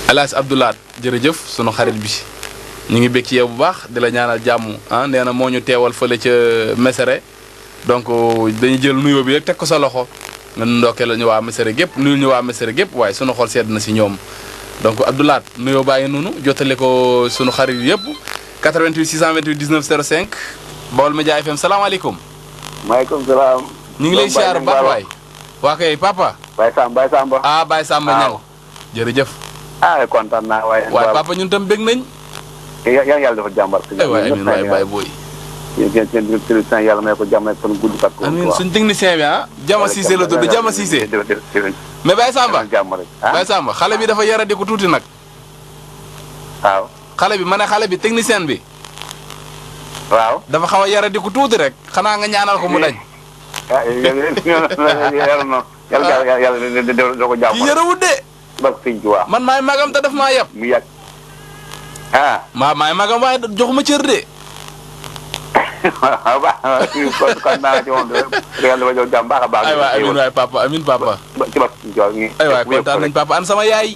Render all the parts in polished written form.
Alaas Abdoulaat jërëjëf sunu xarit bi ñu ngi bég ci yow bu baax di la ñaanal jàmm ah nee na moo ñu teewal fële ca Mesere donc dañuy jël nuyoo bi rek teg ko sa loxo nga ndokkee la ñu waa Mesere gépp nuyul ñu waa Mesere gépp waaye sunu xol sedd na si ñoom donc Abdoulaat nuyoo bàyyi noonu jotale ko sunu xarit yëpp 88 628 19 05 Baol Média FM salaamaaleykum. maaleykum salaam. ñu ngi lay siyaar bu baax waay. waa kay papa. Baye Samba. ah Baye Samba ñang jërëjëf. kontaan naa waaye. waaye papa ñun tam bég nañ. yàlla dafa jàmbar. waay amiin waay Baye booy. yéen seen yàlla may ko jàmm ak fan gudd kat. amiin suñu technicien bi Jama Cissé la tudd Jama Cissé. mais Baye Samba Baye Samba xale bi dafa yaradi ko tuuti nag. waaw. xale bi ma ne xale bi technicien bi. waaw. dafa xaw a yaradi ko tuuti rek xanaa nga ñaanal ko mu dañ. yàlla doo ko jàmm. ki yarawut de. man maay magam te daf maa yab. mu yàgg. maay magam waaye joxuma cër de. waaw baax kon naa ci moom yàlla dafa jox jàmm baax a baax. aywa amiin waay papa amiin papa. ci bas aywa kontaan nañ papa an sama yaay.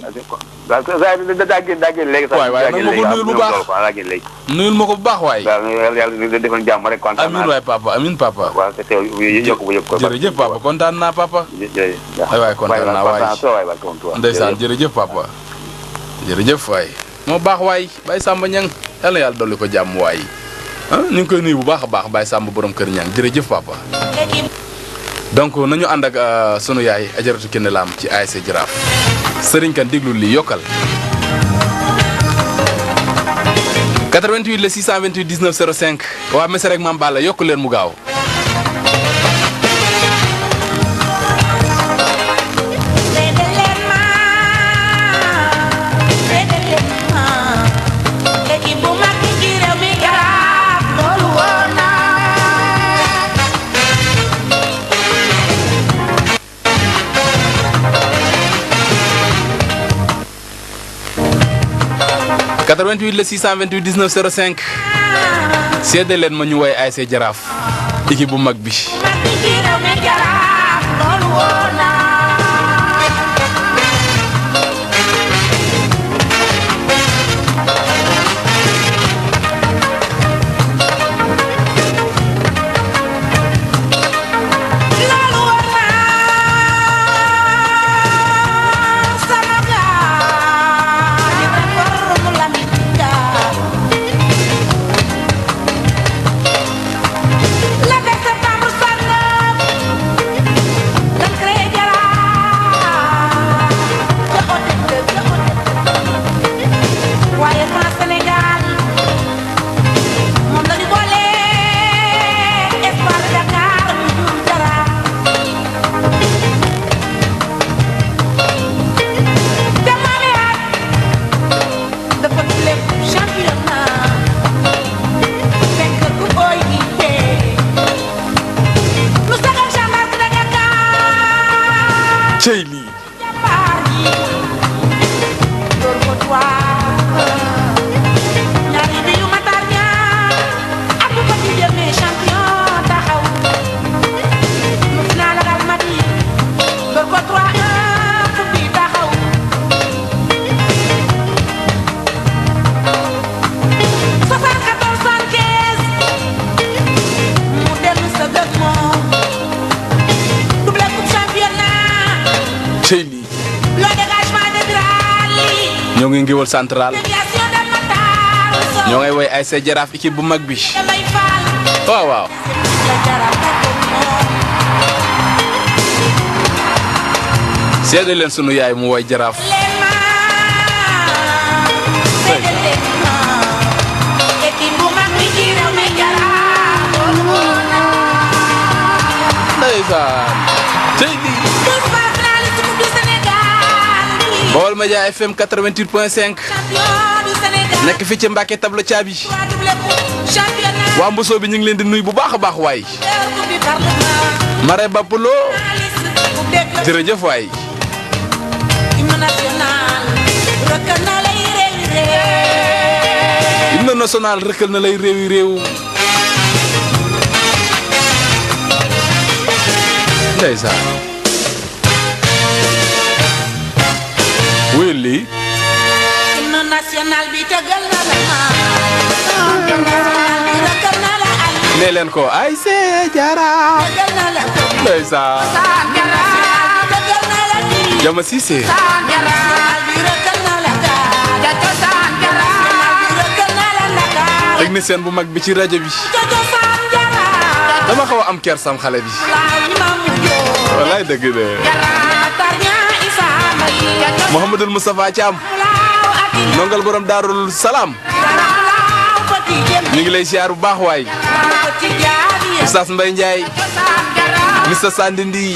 daa génn léegi sax. waay waay nag ma ko nuyul bu baax nuyul ma ko bu baax waay. yàlla defoon jàmm rek kontaan naa. amiin waay papa amiin papa. waaw te teew yokk bu yokk ko. jërëjëf papa kontaan naa papa. aywaay kontaan naa waay ndeysaan jërëjëf papa. jërëjëf waay. moo baax waay Baye Samba ñang yàlla yàlla dolli ko jàmm waay. ñu ngi koy nuyu bu baax a baax Baye Samba borom kër ñang jërëjëf papa. donc nañu ànd ak sunu yaay Ajaratu Kiné Lam ci ASC Jaraaf Serigne Kane déglu li yokkal 88 le 628 19 05 waa Mesere ak Mame Balla yokku leen mu gaaw. le 628 19 05 seede leen ma ñu woy ASC Jaraaf équipe bu mag bi. cey lii ñoo ngi ngiwal central ñoo ngay woy ASC Jaraaf équipe bu mag bi waaw waaw seede leen sunu yaay mu woy Jaraaf ndeysaan Baol Média FM 88.5 nekk fi ci Mbàkke tableau caabi waa Mbusoo bi ñu ngi leen di nuyu bu baax a baax waay Mare Bapulo jërëjëf waay hymne national rëkkal na lay réewi réew ndeysaan wéyal lii national bi tëggal na la ma international bi rëkkal na la ay nee leen ko ay see jaraaf tëggal na la ko ndeysaan international bi tëggal na la di Jama Cissé national bi rëkkal na la ka national bi rëkkal na la Ndaka technicien bu mag bi ci rajo bi cosaan jaraaf dama xaw a am kersam xale bi laay mamu joo wallaay dëgg de tarña isa may Mouhamadul Moustapha Thiam laaw ak nongal borom Daarul Salaam laaw fati jëm ñu ngi lay siyaar bu baax waay fati jaadi Oustaz Mbaye Ndiaye cosaan jaraaf Mr Sandindi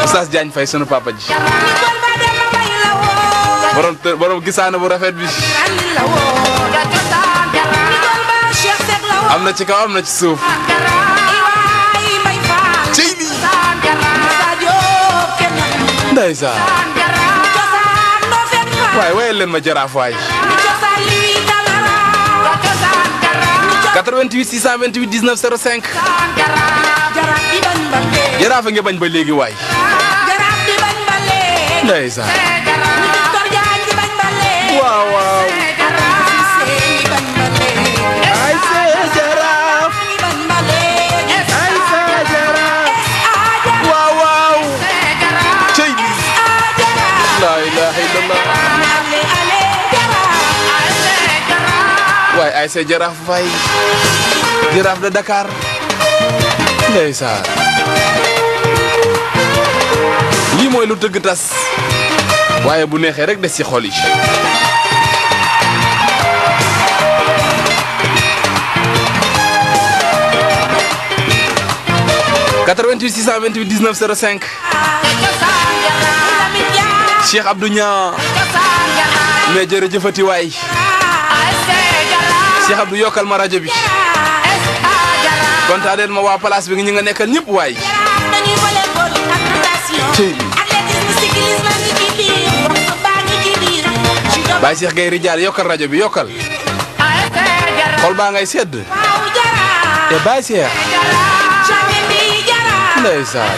Oustaz Diagne Faye sunu papa ji ni kon ba dem ma bay la woo borom gisaane bu rafet bi andi la woo cosaan jaraaf ni kon ba Cheikh Seck la woo am na ci kaw am na ci suuf iwaay mbay faal cey lii Sadio kenn ndeysaan cosaan doo fekk fa waay wayal leen ma jaraaf waay ni cosaan lii talara cosaan jaraaf 88 628 19 05 jaraaf di bañ bale jaraaf a ngi bañ ba léegi waay jaraaf di bañ bale ndeysaan ni Docteur Diagne di bañ bale waaw waaw Cissé di bañ bale ay see jaraaf di bañ bale ay see jaraaf waaw waaw cey lii la ilaha illallah ale ale jaraaf waay ay see jaraaf fay jaraaf de Dakar ndeysaan lii mooy lu tëgg tas waaye bu neexee rek des ci xol yi 88 628 19 05 Cheikh Abdou Niang mais jërëjëfati waay Cheikh Abdou yokkal ma rajo bi kontaaneel ma waa place bi ñi nga nekkal ñëpp waay Baye Cheikh Gueye Ridial yokkal rajo bi yokkal xol baa ngay sedd te Baye Cheikh ndeysaan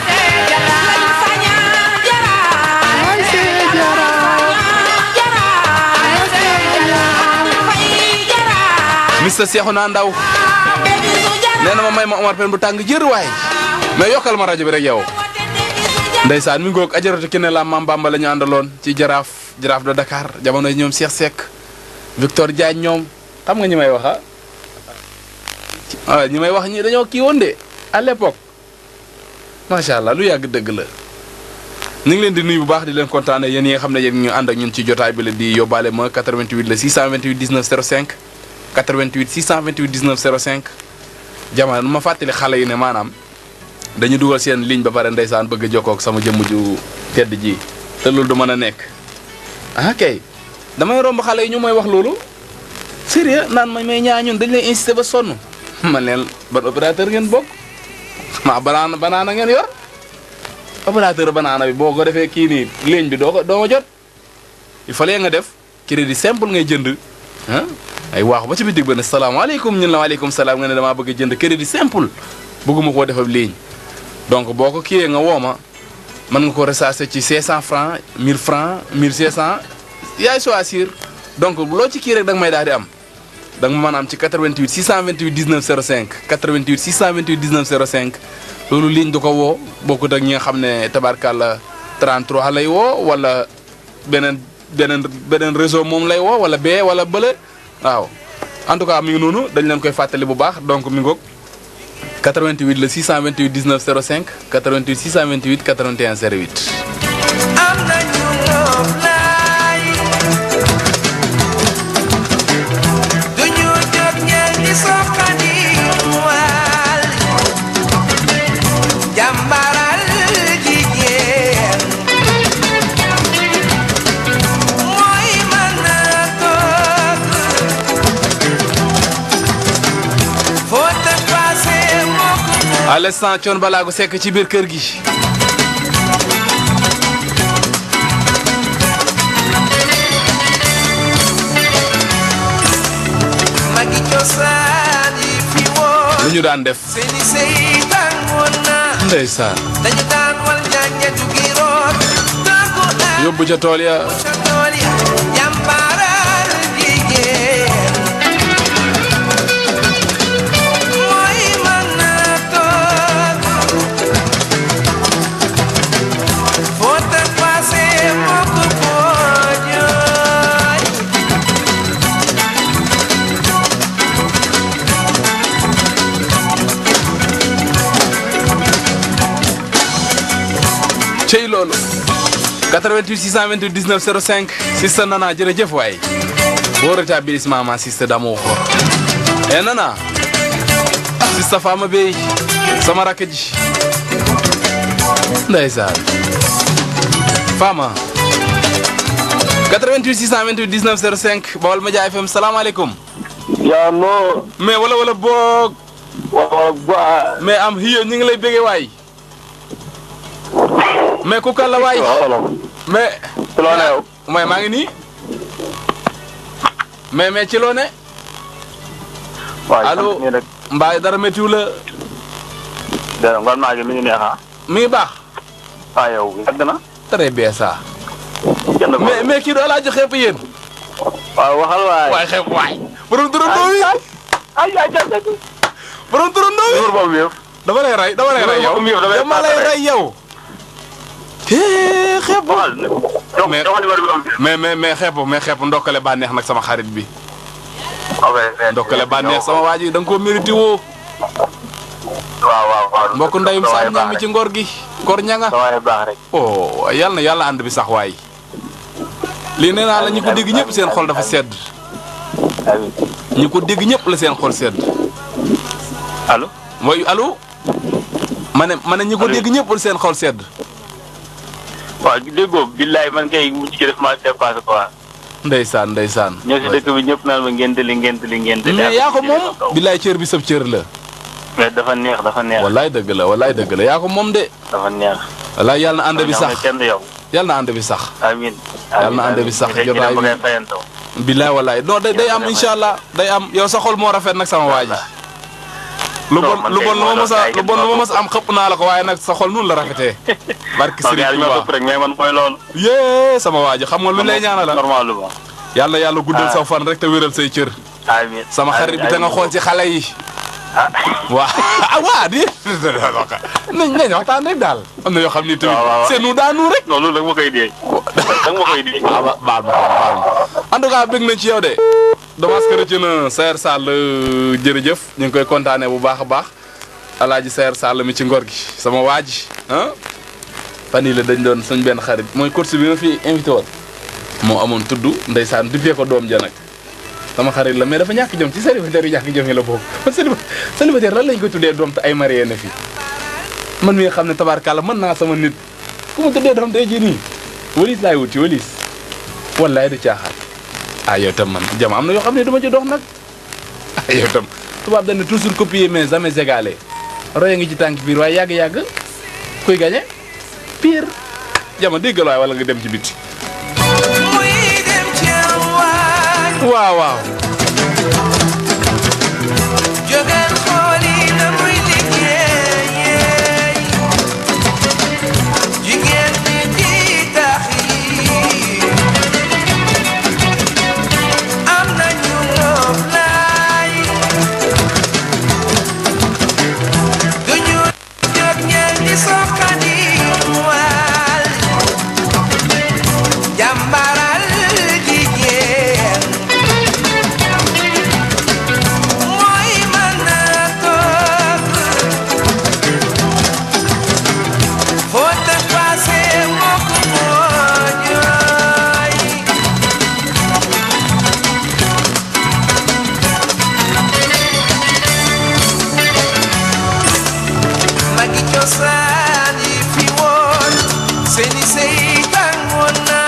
Mister Cheikhouna Ndaw nee na ma may ma Omar Pène bu tàng jër waay mais yokkal ma rajo bi rek yow ndeysaan mi ngoog ajaratu ki ne la Mam Bamba la ñu àndaloon ci jaraaf de Dakar jamono yi ñoom Cheikh Seck Victor Diagne ñoom xam nga ñi may wax ñi may wax ñi dañoo kii woon de à l'époque macha allah lu yàgg dëgg la ñu ngi leen di nuyu bu baax di leen kontaane yéen yi nga xam ne yéen ñu ànd ak ñun ci jotaay bi la di yóbbaale ma 88 la 628 19 05 88 628 19 05 jamono ma fàttali xale yi ne maanaam dañu dugal seen ligne ba pare ndeysaan bëgg a jokkoo ak sama jëmm ju tedd ji te loolu du mën a nekk ah kay damay romb xale yi ñu mooy wax loolu sérieux naan ma may ñaa ñun dañ lay insister ba sonn man leen ban opérateur ngeen bokk maa banaana ngeen yor opérateur banaana bi boo ko defee kii nii ligne bi doo ma jot il fallait nga def crédit simple ngay jënd ah ay waaxu ba ci bitig ba ne salaamaaleykum ñun la waaleykum salaam nga ne damaa bëgg a jënd crédit simple bëgguma koo defal ligne donc boo ko kiiyee nga woo ma mën nga ko recharger ci 500 francs 1000 francs 1500 yaay choisir donc loo ci kii rek da nga may daal di am da nga ma mën a am ci 88 628 19 05 88 628 19 05 loolu ligne du ko woo bokkut ak ñi nga xam ne tabarkàlla 33 lay woo wala beneen réseau moom lay woo wala bee wala bële waaw en tout cas mi ngi noonu dañ leen koy fàttali bu baax donc mi ngoog 88 le 628 19 05 88 628 81 08. am nañu loof laay duñu jóg ngeen di soxani waal jàmbaral jigéen mooy mën a toog foo te passé moo ko à l'instant Thione Ballago Seck ci biir kër gi. magi cosaan yi fi woon lu ñu daan def. seeni sey tàngoon na ndeysaan. dañu daan wal ñànge jugi root tàggu naa yóbbu ca tool ya. ca tool ya jàmbaaral jigéen 88 628 19 05 Sista Nana jërëjëf waay bon rétablissement ma Sista d'amour e Nana Sista Fama Bey sama rakk ji ndeysaan Fama 88 628 19 05 Baol Média FM salaamaaleykum yaa no mais wala boog wa mais am hiyo ñu ngi lay bëggee waay mais ku kàlla waay mais ci loo ne yow mooy maa ngi nii mais ci loo ne allo mbaa dara méttiwu la dara ngon maa ngi mi ngi neex mi ngi baax yow yàgg na très bien ça kenn ko mais kii doo laa jox xepp yéen waaw waxal waay xepp waay borom turandoo yi ay borom turandoo yi numéro boobu yëpp dama lay rey yow dama lay rey yow xepp mais xepp ndokkale bànneex nag sama xarit bi ndokkale bànneex sama waa ji da nga koo mérité woo waaw mbokk ndeyum Saam ñam mi ci ngor gi ngor ñanga waaye baax rek oh yàlla na yàlla ànd bi sax waay lii nee naa la ñi ko dégg ñëpp seen xol dafa sedd ñi ko dégg ñëpp la seen xol sedd allo mooy allo ma ne ñi ko dégg ñëpp la seen xol sedd waaw déggoo billaay man kay mu ci def ma dépassé quoi ndeysaan ñoo si dëkk bi ñëpp naan ma ngente li mais yaa ko moom billaay cër bi sab cër la mais dafa neex wallaay dëgg la yaa ko moom de dafa neex wallaay yàlla na ànd bi sax kenn yow yàlla na ànd bi sax amiin yàlla na ànd bi sax jotaay bi billaay wallaay non day am incha allah day am yow sa xol moo rafet nag sama waa ji lu bon lu ma mës a am xëpp naa la ko waaye nag sa xol noonu la rafetee barki Serigne Touba rek mais man mooy loolu yee sama waa ji xam nga lu lay ñaanal la normalement yàlla guddal sa fan rek te wéral say cër amiin sama xarit bi te nga xool ci xale yi waa di nañ waxtaan rek daal am na yoo xam ni tamit c'est nous daanu rek non loolu rek ma koy dee baal ma en tout cas bëgg nañ ci yow de dommage que rëcc na Saër Sall jërëjëf ñu ngi koy kontaanee bu baax a baax alaaji Saër Sall mi ci ngor gi sama waa ji fan yii la dañ doon suñ benn xarit mooy course bi ma fi invité woon moo amoon tudd ndeysaan dubbee ko doom ja nag sama xarit la mais dafa ñàkk jom ci célibataire yu ñàkk jom yi la bokk man célibataire lan lañ koy tuddee doom te ay marié na fi man mi nga xam ne tabaarkàlla mën naa sama nit ku ma tuddee doom tey jii nii walis laay wuti walis wallaay du caaxaan yow tam man jama am na yoo xam ne dama ci dox nag yow tam tubaab dañ ne toujours copier mais jamais égalé roya ngi ci tànk biir waaye yàgg-yàgg kuy gañe pire jama déggal waay wala nga dem ci biti waaw jógal xooli na muy liggéey jigéen ñi di tax yi am nañu loof laay duñu jóg ngeen di soxani waal jàmbaral jigéen mooy mën a toog foo te passé moo ko moo jooy magi cosaan yi fi woon seeni sey tàngoon na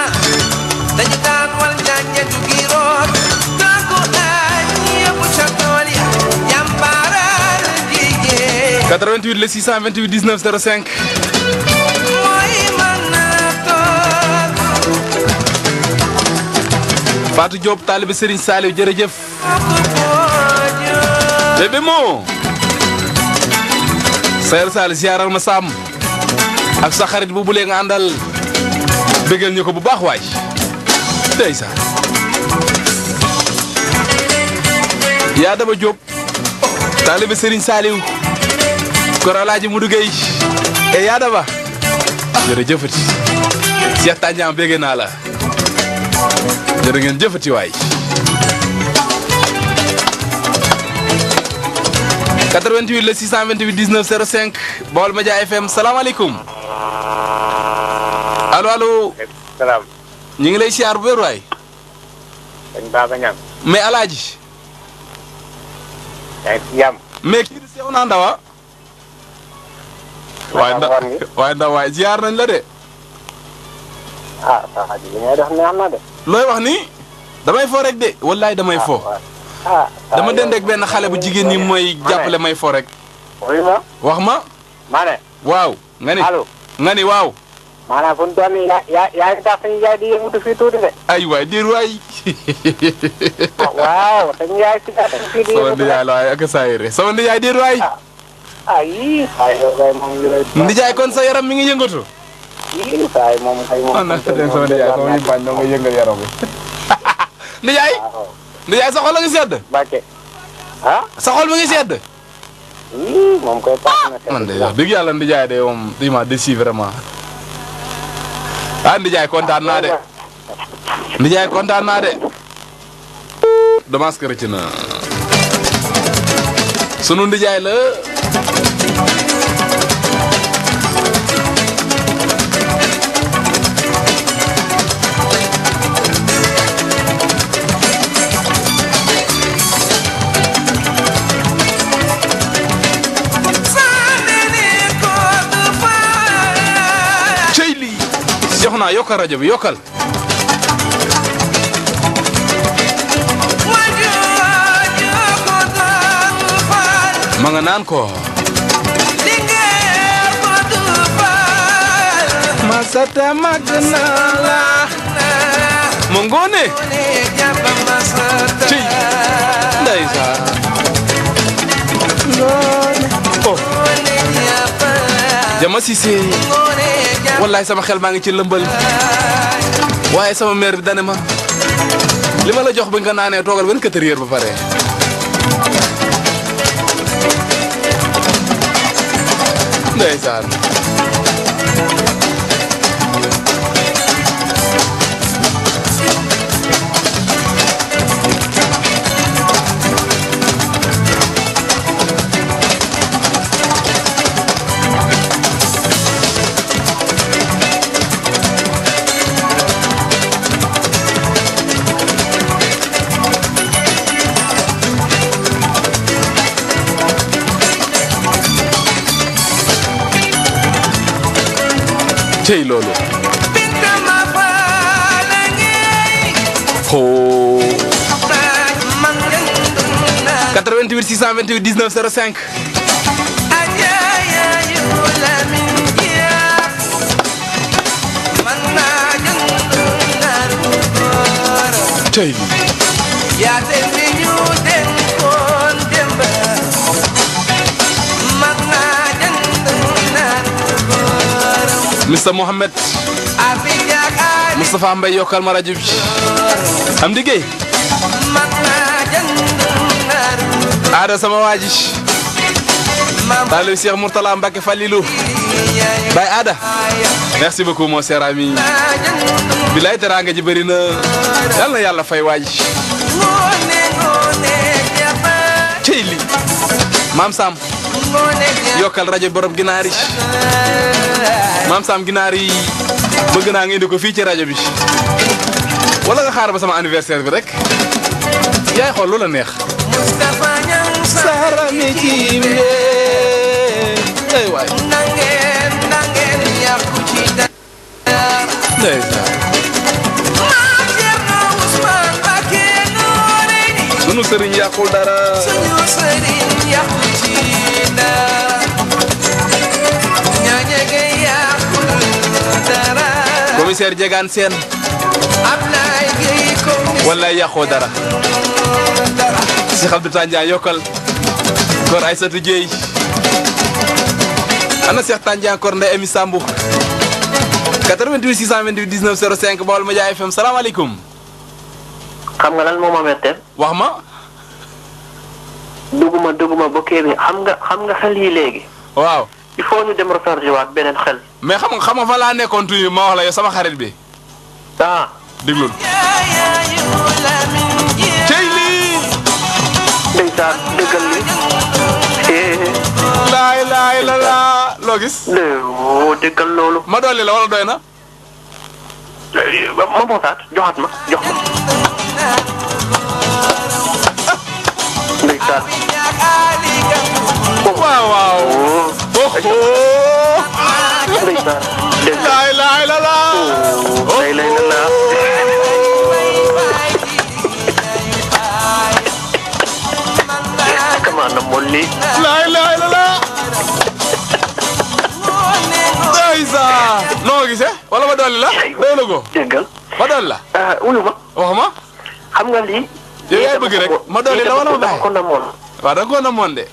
dañu daan wal ñaañe du giroon tànku añ yóbbu ca tool ya jàmbaaral jigéen 88 le 628 19 05 mooy mën a toog Fatou Diop taalibe Serigne Saliou jërëjëf moo ko moo jooy bébé moo Saër Sall ziaral ma Sam ak sa xarit bu bulee nga àndal bëggal ñu ko bu baax waay ndeysaan yaa dama Diop taalibe Serigne Saliou kor Alaaji Mudu Gey e yaa dama jërëjëfati Cheikh Tandian bëgg naa la jërë ngeen jëfati waay 88 le 628 19 05 Baol Média FM salaamaaleykum allo allo. salaam. ñu ngi lay siyaar bu wér waay. dañ baax a ñaan. mais alaaji. yaa ngi ci jàmm. mais kii di sew naa ndawa. waaye ndaw waay ziar nañ la de. ah saa ji li ngay def neex na de. looy wax ni damay fo rek de wallaay damay fo. dama dend ak benn xale bu jigéen ñi mooy jàppale may fo rek. wax ma. ma ne. waaw nga ni. allo. nga ni waaw. maanaam fu mu toll nii yaa ngi tax suñu yaay di yëngatu fii tuuti de. ay waay diir waay. waaw suñu yaay si tax fii di sama yëngatu ndijaay la waay ak saa yére sama ndijaay diir waay. yii. ay yow kay moom li lay. ndijaay kon sa yaram mi ngi yëngatu. yii saa yi moom kay moom. na sama ndijaay sama ñu bañ doo nga yëngal yaram bi. ndijaay. ndijaay sa xol a ngi sedd. Mbacke. ah. sa xol mi ngi sedd. yii moom koy tax na. man de wax dëgg yàlla ndijaay de moom di ma déçu vraiment. ah ndijaay kontaan naa de. ndijaay kontaan naa de. dommage que rëcc na. sunu ndijaay la. jox naa yokkal rajo bi yokkal. ma nga naan ko. Masata mag naa la. mu ngoone. ci ndeysaan. oh. Jama Cissé. wallaay sama xel maa ngi ci lëmbal. waaye sama mère bi dane ma. li ma la jox ba nga naanee toogal 24 heures ba pare. ndeysaan. tey loolu. oh. 88 628 19 05. tey. Mr Mohamed Moustapha Mbaye yokkal ma rajo bi am liggéey aada sama waaji taalibe Cheikh Mourtala Mbacke Falilou Baye Aada merci beaucoup mon cher ami bilaay teraanga ji bëri na yal na yàlla fay waaji cey li Maam Sam yokkal rajo borom ginaar yi Maam Sam ginaar yi bëgg naa nga indi ko fii ci rajo bi wala nga xaar ba sama anniversaire bi rek yaay xool lu la neex. Sara mi ci ay waay. sunu sëriñ yàqul dara. commissaire Diegane Sène wallaay yàqoo dara Cheikh Abdou Tandian yokkal kor Aïssatou Dieye ana Cheikh Tandian kor Ndeye Amy Sambou 88 628 19 05 Baol Média FM salaamaaleykum. xam nga lan moo ma metteel. wax ma. dugguma bokkee bi xam nga xel yi léegi. waaw. il faut ñu dem recharger waat beneen xel. mais xam nga fa laa nekkoon tuuti ma wax la yow sama xarit bi. ah. déglul. cey lii. ndeysaan dëggal li. laay la laa loo gis. dëggal loolu. ma dolli la wala doy na. ma boosaat joxaat ma jox ma. ndeysaan. waaw waaw. ndeysaan. dégg nga. laay laay la la. lay lay la la. kama na moon lii. laay laay la la. ndeysaan. noo gisee wala ma dolli la. doy na ko. déggal. ma dolli la. wuyu ma. wax ma. xam nga lii. yow yaay bëgg rek ma dolli la wala ma bàyyi. ko namoon. waaw da nga koo namoon de.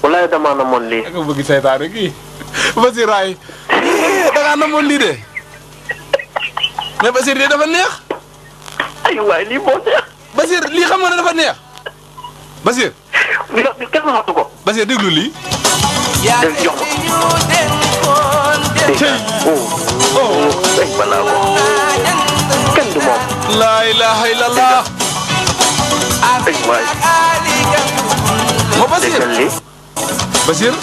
walaay damaa namoon lii. da nga bëgg seytaane kii. Basir waay. da ngaa namoon lii de. mais Basir lii dafa neex. ay waay lii moo neex. Basir lii xam nga ne dafa neex. Basir. li kenn waxatu ko. Basir déglu lii. dégg jox ma. Cey. oh. ay balaa ko. kenn du moom. laa ilaha illallah. ay waay. ma Basir. déggal lii. Basir.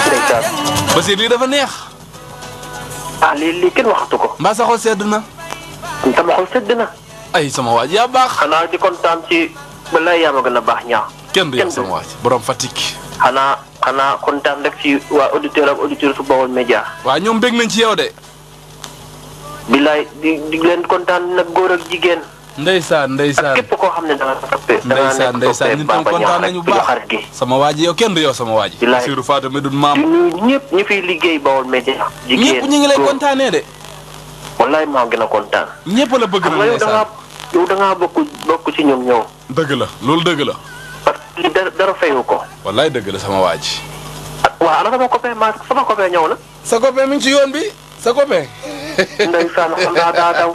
ndeysaan. Basir lii dafa neex. lii kenn waxatu ko. mbaa sa xol sedd na. sama xol sedd na. ay sama waaj yaa baax. xanaa di kontaan ci balaa yaa ma gën a baax ñaa. kenn du yow sama waaj borom Fatick. xanaa kontaan rek ci waa auditeur ak auditeur su Baol Média. waaw ñoom bég nañ ci yow de. bilaay di leen kontaan nag góor ak jigéen. ndeysaan ndeysaan. ak képp koo xam ne da nga toppee. ndeysaan ndeysaan ñun tam kontaan nañu bu baax xarit gi. sama waa ji yow kenn du yow sama waa ji. bilaay Bassirou Fatou Medoune maam. ñu ñëpp ñu fiy liggéey Baol Média. jigéen ñëpp ñu ngi lay kontaanee de. wallaay maa gën a kontaan. ñëpp la bëgg na xam nga ndeysaan. yow da ngaa bokk ci ñoom ñëw. dëgg la loolu dëgg la. parce que li dara fayu ko. wallaay dëgg la sama waa ji. waaw ana sama copain ñëw na. sa copain mi ngi ci yoon bi sa copain. ndeysaan xam naa daa daw.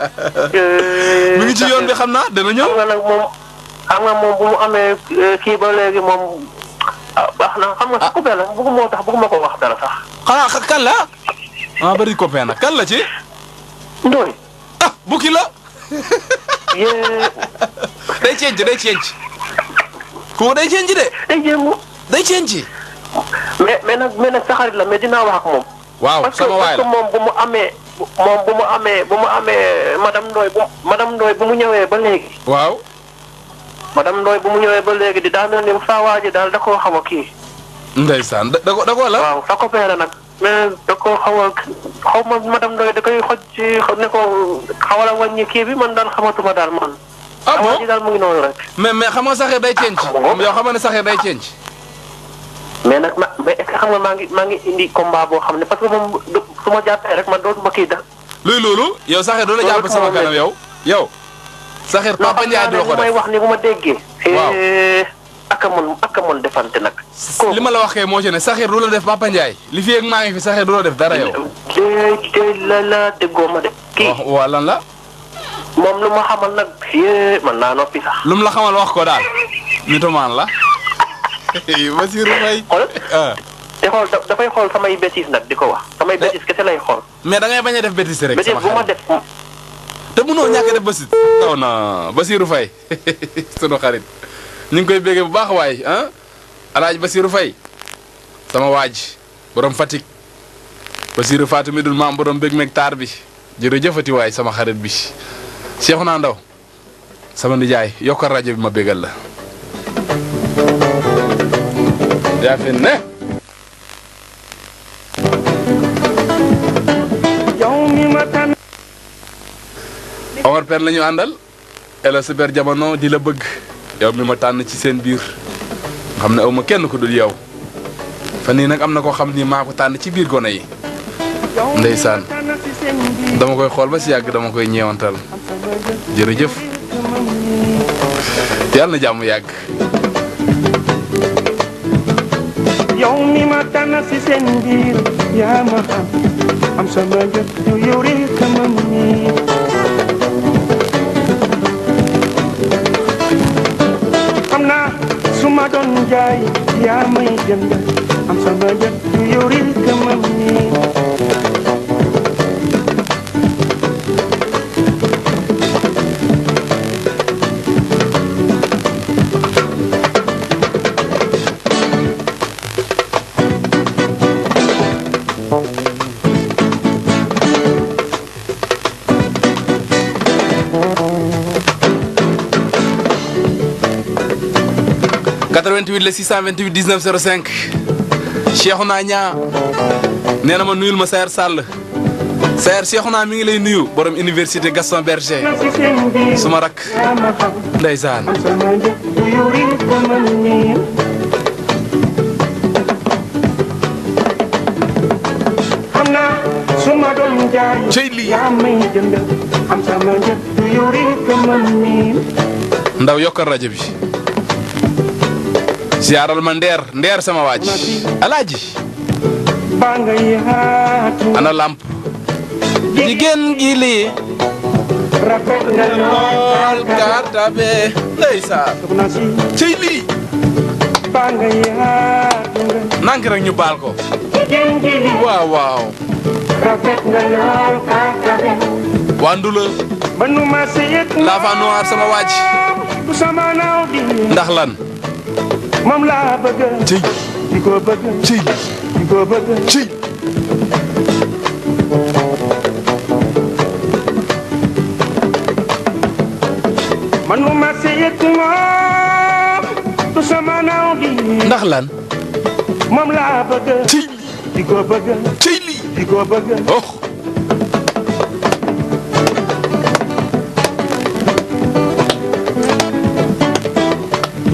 mi ngi ci yoon bi xam naa dana ñëw. xam nga nag moom bu mu amee kii ba léegi moom baax na xam nga sa copain la bëgguma ko wax dara sax. xanaa kan la. bari copain nag kan la ci. Ndoye. bukki la. day cenc kooku day cenc de. day cenc. mais nag sa xarit la mais dinaa wax ak moom. waaw sama waay la parce que moom bu mu amee madame Ndoye bu mu ñëwee ba léegi. waaw. madame Ndoye bu mu ñëwee ba léegi di daa mel ni saa waa ji daal da koo xaw a kii. ndeysaan da ko la. waaw sa copain la nag. mais da koo xaw ma madame Ndoye da koy xoj ci ne ko xawal a wàññi kii bi man daal xamatuma daal man. bon waa ji daal mu ngi noonu rek. mais xam nga saxeer day cenc. yow xam nga ne saxeer day cenc. mais nag mais est-ce que xam nga maa ngi indi combat boo xam ne parce que moom su ma jàppee rek man dootuma kii da. luy loolu yow saxeer doo la jàpp sama kanam yow. saxeer Papa Ndiaye du la ko def may wax ni bu ma déggee. waaw ak a mën defante nag. li ma la wax kay moo ci ne saxeer du la def Papa Ndiaye li fi ak maa ngi fi saxeer du la def dara yow. la déggoo ma de. kii waaw lan la. moom lu ma xamal nag man naa noppi sax. lu mu la xamal wax ko daal. mythomane la. Bassirou Faye. xool te xool dafay xool samay bêtises nag di ko wax. samay bêtises kese lay xool. mais da ngay bañ a def bêtise rek. bêtise bu ma def. te mënoo ñàkk def bêtise. taw na Bassirou Faye sunu xarit ñu ngi koy béggee bu baax waay Alaaji Bassirou Faye sama waaj borom Fatick Bassirou Fatou Medoune maam borom bég meeg taar bi jërëjëfati waay sama xarit bi Cheikhouna Ndaw sama nijaay yokkal rajo bi ma bégal la yaa fi ne Omar Pène la ñu àndal ela super jamono di la bëgg yow mi ma tànn ci seen biir xam ne aw ma kenn ku dul yow fan yii nag am na koo xam ni maa ko tànn ci biir gone yi ndeysaan dama koy xool ba si yàgg dama koy ñeewantal jërëjëf yàlla na jàmm yàgg. yow mi ma tànn si seen biir yaa ma xam am sama jot yow rek sama mi xam naa su ma doon jaay yaa may jënd am sama jot yow rek sama mi 88 le 628 19 05 Cheikhouna Niang nee na ma nuyul ma Saer Sall Saer Cheikhouna mi ngi lay nuyu borom université Gaston Berger suma rak ndeysaan cey lii ndaw yokkal rajo bi ziyaaral ma ndeer sama waaj alaaji ana lamp jigéen gi lii rafet na lool kartabe ndeysaan cey lii nank rek ñu baal ko waaw waaw rafet na lool kartabe waa Ndula manuma seyet Lava Noir sama waaj bu sama naaw di ndax lan moom laa bëgg cey di ko bëgg cey di ko bëgg cey manuma seyet moom bu sama naaw di ndax lan moom laa bëgg cey di ko bëgg cey lii di ko bëgg oh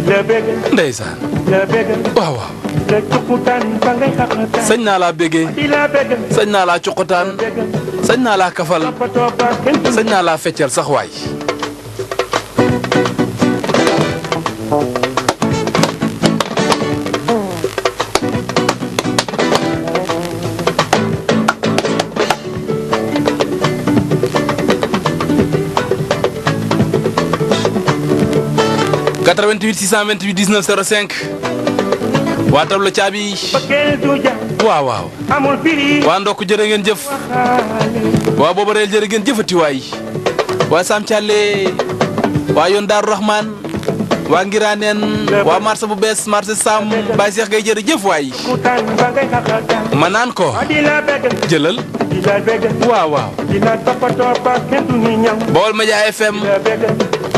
la bëgg ndeysaan la bëgg waaw waaw la cukkutaan ba ngay xaqataan sañ naa laa bégee di la bëgg sañ naa laa cuqutaan bëgg sañ naa laa kafal toppatoo ba kenn du sañ naa laa feccal sax waay ...88 628 19 05 waa tableau caabi bëggee du ja waaw waaw amul firi waa ndokk jërë ngeen jëf waa booba reel jërë ngeen jëfati waay waa Sam Thialé waa yoon Daaru Rahman waa Ngiraneen waa marché bu bees marché Sam Baye Cheikh Gueye jërëjëf waay cukkutaan ba ngay xaqataan ma naan ko di la bëgg jëlal di la bëgg waaw waaw di la toppatoo ba kenn du ni ñaw Baol Média FM la bëgg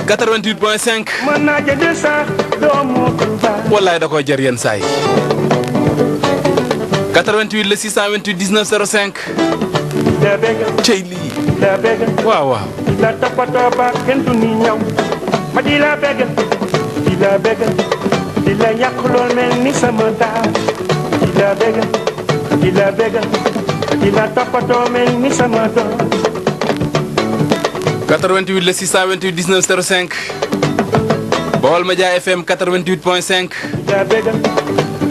88.5 mën naa jënd sax doomu Tuuba wallaay da koy jar yenn saay 88 le 628 19 05 la bëgg cey lii la bëgg waaw waaw di la toppatoo ba kenn du ni ñaw ma di la bëgg di la bëgg di la yàq lool mel ni sama taaw di la bëgg di la bëgg di la toppatoo mel ni sama doom 88 le 628 19 05 Baol Média FM 88.5 la bëgg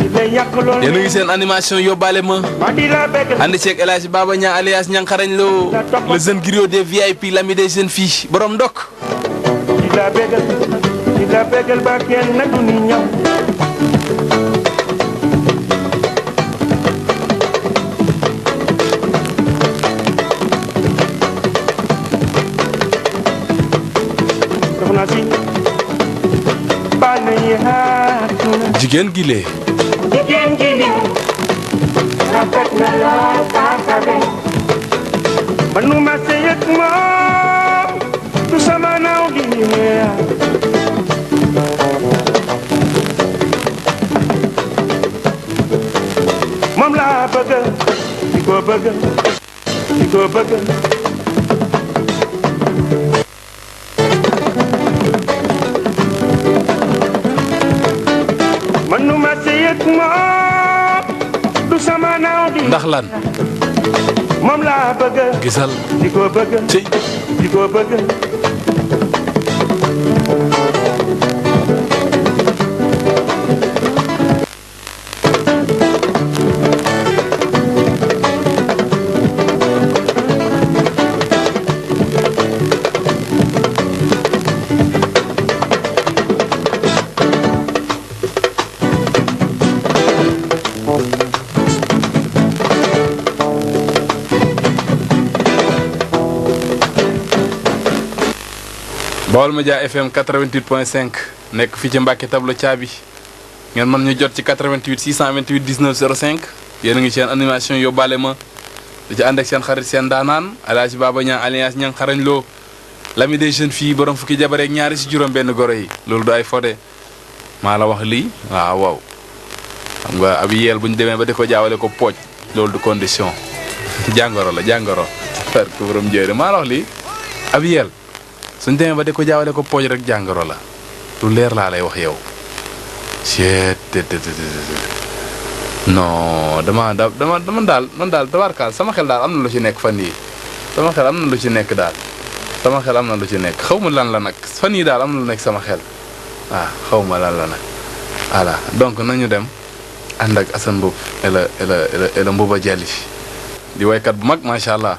di la yàq lool yéen a ngi seen animation yóbbaale ma ma di la bëgg ànd ceeg El Hadj Baba Niang alias Niang xarañ Lo le jeune griot des VIP l'ami des jeunes filles borom ndok di la bëggal ba kenn na du ni ñaw soxna si bana yaatuna jigéen gi lee jigéen gi li rafet na lool kaasabe manuma seyet moom du sama naaw gi moom laa bëgg di ko bëgg di ko bëgg manuma seyet moom du sama naaw gi ndax lan moom laa bëgg gisal di ko bëgg cey di ko bëgg Baol Média FM 88.5 nekk fii ci Mbàkke tableau caabi ngeen mën ñu jot ci 88 628 19 05 yéen a ngi seen animation yóbbaale ma di ci ànd ak seen xarit seen daanaan El Hadj Baba Niang alias Niang xarañ Lo l'ami des jeunes filles borom fukki jabar ak ñaari si juróom benn goro yi loolu du ay fodé maa la wax lii waaw xam nga ab yeel bu ñu demee ba di ko jaawale ko pooj loolu du condition jàngoro la jàngoro parce que borom jëre maa la wax lii ab yeel suñ demee ba di ko jaawale ko pooj rek jàngoro la lu leer laa lay wax yow non dama daal man daal tabarkaal sama xel daal am na lu ci nekk fan yii sama xel am na lu ci nekk daal sama xel am na lu ci nekk xaw ma lan la nag fan yii daal am na lu nekk sama xel waaw xaw ma lan la nag voilà donc nañu dem ànd ak Assane Mboup ela Mbouba Dialli di waykat bu mag macha allah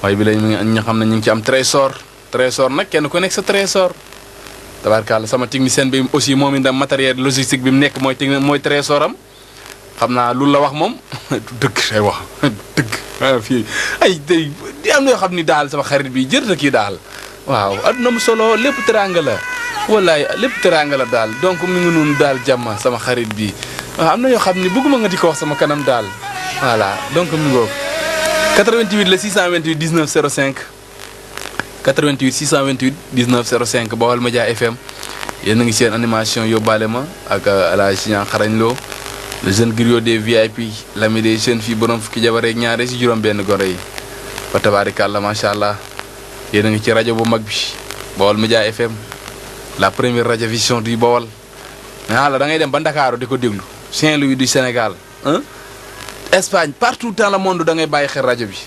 waaye bi lañ ñu xam ne ñu ngi ci am trésor nag kenn ku nekk sa trésor tabarkaal sama technicien bi aussi moom itam matériel logistique bi mu nekk mooy trésor am xam naa lu la wax moom du dëgg ay wax dëgg fii ay day di am na yoo xam ni daal sama xarit bi jërëjëf kii daal waaw adduna mu solo lépp teraanga la wallaay lépp teraanga la daal donc mi ngi noonu daal jàmm sama xarit bi waaw am na yoo xam ni bëgguma nga di ko wax sama kanam daal voilà donc mi ngoog 88 la 628 19 05 88 628 19 05 Baol Média FM yéen a ngi seen animation yóbbaale ma ak El Hadj Niang Xarañ Lo le jeune griot des VIP l'ami des jeunes filles borom fukki jabar ak ñaare si juróom-benn goro yi fa tabaarikàlla macha allah yéen a ngi ci rajo bu mag bi Baol Média FM la première radio vision du Baol mais la da ngay dem ba Ndakaaru di ko déglu Saint-Louis du Sénégal Espagne partout dans le monde da ngay bàyyi xel rajo bi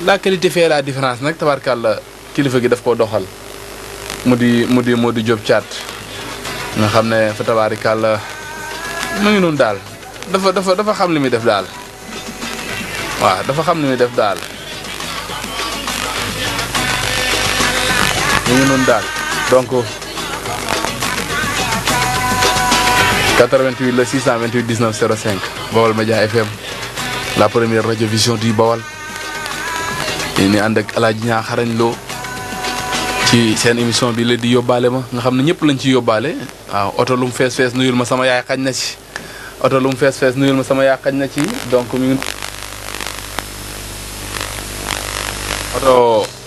la qualité fait la différence nag tabaarikàlla kilifa gi daf koo doxal mu di Diop Thiat nga xam ne fa tabaarikàlla mu ngi noonu daal dafa xam li muy def daal waaw dafa xam li muy def daal mu ngi noonu daal donc 88 la 628 19 05 Baol Média FM la première radio vision du Baol yéen ni ànd ak El Hadj Niang Xarañ Lo ci seen émission bi la di yóbbaale ma nga xam ne ñëpp lañ ci yóbbaale waaw oto lu mu fees nuyul ma sama yaay xañ na ci oto lu mu fees nuyul ma sama yaay xañ na ci donc mi ngi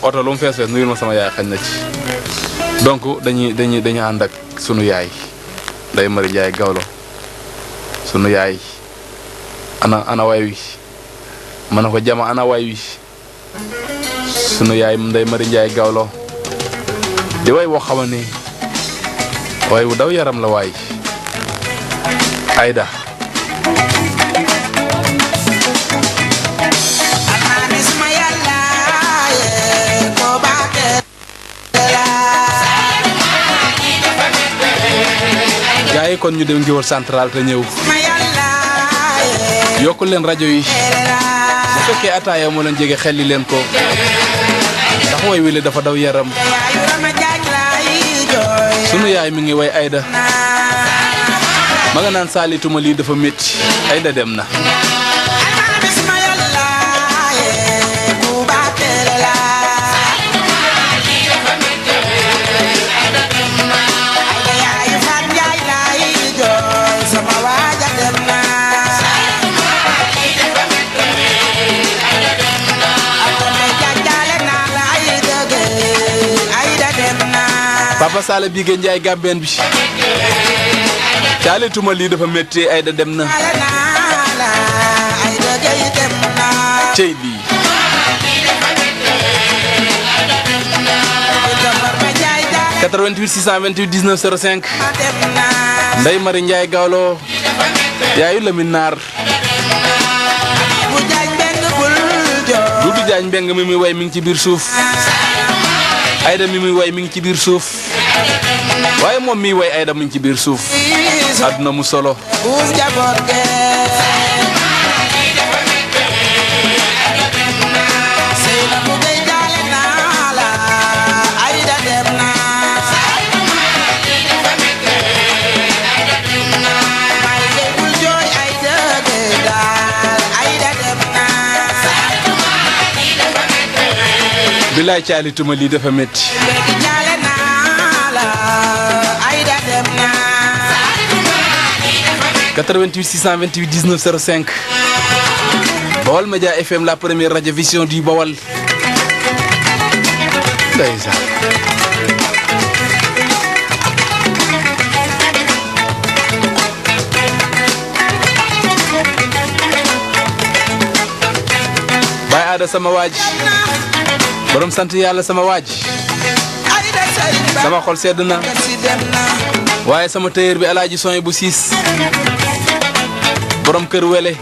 oto lu mu fees nuyul ma sama yaay xañ na ci donc dañuy ànd ak sunu yaay Ndeye Marie Ndiaye Gawlo sunu yaay ana way wi ma ne ko jama ana way wi sunu yaay Ndeye Marie Ndiaye Gawlo di way woo xama ni way wu daw yaram la waay Aïda gaa yi kon ñu dem Ngéwël Central te ñëw yokkul leen rajo yi bu fekkee ataaya moo leen jege xelli leen ko ndax way wi le dafa daw yaram sunu yaay mi ngi way Aïda ma nga naan saalituma lii dafa métti Aïda dem na Papa Sala Bigué Ndiaye Gambeen bi caalituma lii dafa métti Aïda dem na cey lii « 88 628 19 05 Ndeye Marie Ndiaye Gawlo yaayu Lamine Naar Doudou Diagne Mbeng mi muy way mi ngi ci biir suuf Aïda mi muy way mi ngi ci biir suuf waaye moom miy way Aïda mi ngi ci biir suuf àdduna mu solo bilaay caalituma lii dafa métti 88 628 19 05 Baol Média FM la première radio vision du Baol ndeysaan daada sama waaj borom sant yàlla sama waaj sama xol sedd na waaye sama tailleur bi alaaji Soy bu siis borom kër wele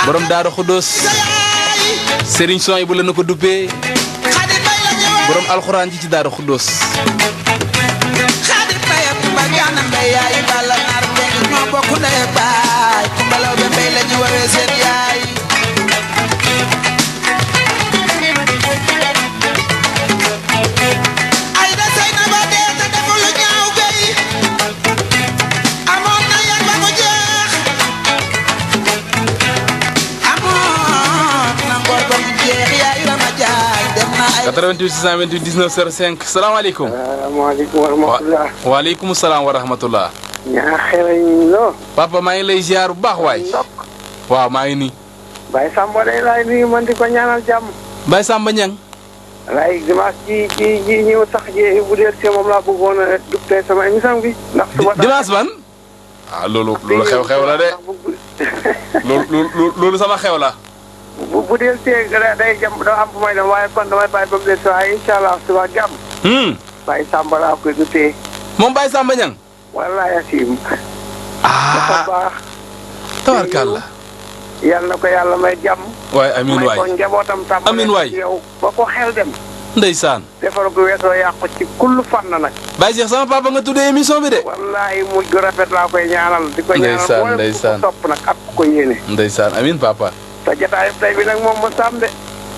borom daara xudóos Serigne Soy bu la na ko duppee borom alxuraan ji ci daara xudóos Salaamaaleykum. 88 628 19 05 salaamaaleykum. Salaamaaleykum wa rahmatulah. waaleykum salaam wa rahmatulah. ñaa xereñ loo. papa maa ngi lay ziar bu baax waay. waaw maa ngi nii. Baye Samba day laay nuyu man di ko ñaanal jàmm. Baye Samba Niang. laay dimanche ji ñëw sax ji bu dee see moom laa bëggoon a dugtee sama émission bi. ndax suba dimanche ban. ah loolu xew-xew la de. loolu sama xew la. bu dee see day jàmm dama am fu may dem waaye kon damay bàyyi ba mu des waaye incha allah suba jàmm. Baye Samba laa koy dutee. moom Baye Samba Niang. wallaay asim. dafa ah baax. tabarkàlla. yal na ko yàlla may jàmm. waay amiin waay may ko njabootam tàmm. amiin waay yow ba ko xel dem. ndeysaan. defar gu weesoo yàqu ci kullu fànn nag. Baye Cheikh sama papa nga tuddee émission bi de. wallaay mujj gu rafet laa koy ñaanal. di ko ñaanal ndeysaan ku ko topp nag ak ku ko yéene. ndeysaan amiin papa. te jotaayu tey bi nag moom ma sàmm de.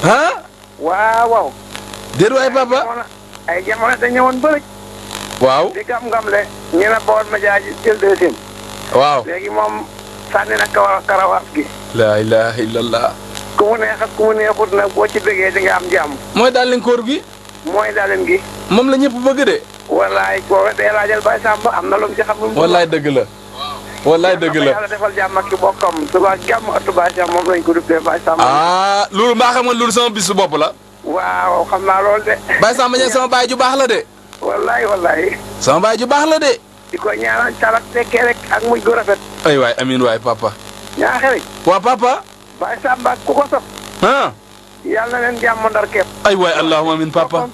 ah. waaw waaw. déet waay papa. ay jamono te ñëwoon bëri. waaw. di gam-gam le ñu ne Baol Média ji jël deuxième. waaw. léegi moom sànni na karawaas gi. la ilaha illallah. ku mu neex ak ku mu neexut nag boo ci bëggee di nga am jàmm. mooy daal leen koor gi. mooy daalen gi. moom la ñëpp bëgg de. wallaay boo dee laajal Baye Samba am na lu mu ci xam. wallaay dëgg la. wallaay dëgg la. yàlla defal jàmm ak ci bokkam suba jàmm ëttu Baye Samba moom lañ ko duppee Baye Samba. ah loolu mbaa xam nga loolu sama bisu bopp la. waaw xam naa loolu de. Baye Samba Niang sama baay ju baax la de. wallaay wallaay. sama baay ju baax la de. di ko ñaanal carak tekkee rek ak mujj gu rafet. ay waay amiin waay papa. ñaa xewi. waa papa. Baye Samba ku ko sof. ah. yàlla na leen jàmm ndar képp. ay waay allahumma amiin papa.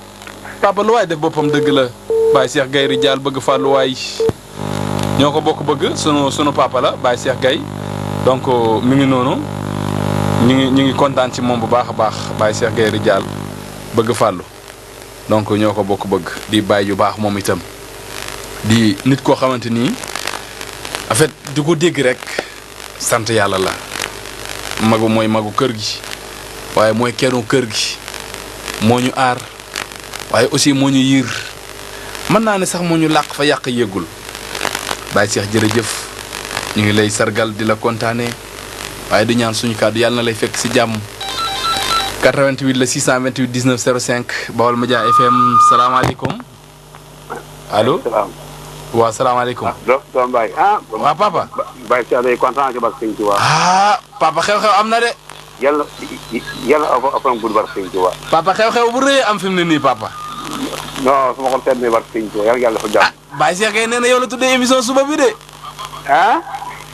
papa lu waay def boppam dëgg la. Baye Cheikh Gaye Rijaal bëgg fàllu waay. ñoo ko bokk bëgg sunu papa la Baye Cheikh Gaye donc mi ngi noonu ñu ngi kontaan ci moom bu baax a baax Baye Cheikh Gaye Rijaal bëgg fàllu donc ñoo ko bokk bëgg di Baye yu baax moom itam di nit koo xamante ni en fait di ko dégg rek sant yàlla la magu mooy magu kër gi waaye mooy kennu kër gi moo ñu aar waaye aussi moo ñu yiir mën naa ne sax moo ñu làq fa yàq yëggul Baye Cheikh jërëjëf ñu ngi lay sargal di la kontaanee waaye di ñaan suñu kàddu yàlla na lay fekk si jàmm 88 la 628 19 05 Baol Média FM salaamaaleykum allo. waaw salaamaaleykum. doom Baye ah. waaw papa. Baye Cheikh day kontaan ci barke Sëñ Tuubaa. ah papa xew-xew am na de. yàlla affaire bu barke Sëñ Tuubaa. papa xew-xew bu rëy am fi mu ne nii papa. non su ma ko seetlee barke Sëñ Tuubaa yàlla dafa jàmm. Baye Cheikh kay nee na yow la tuddee émission suba bi de. ah.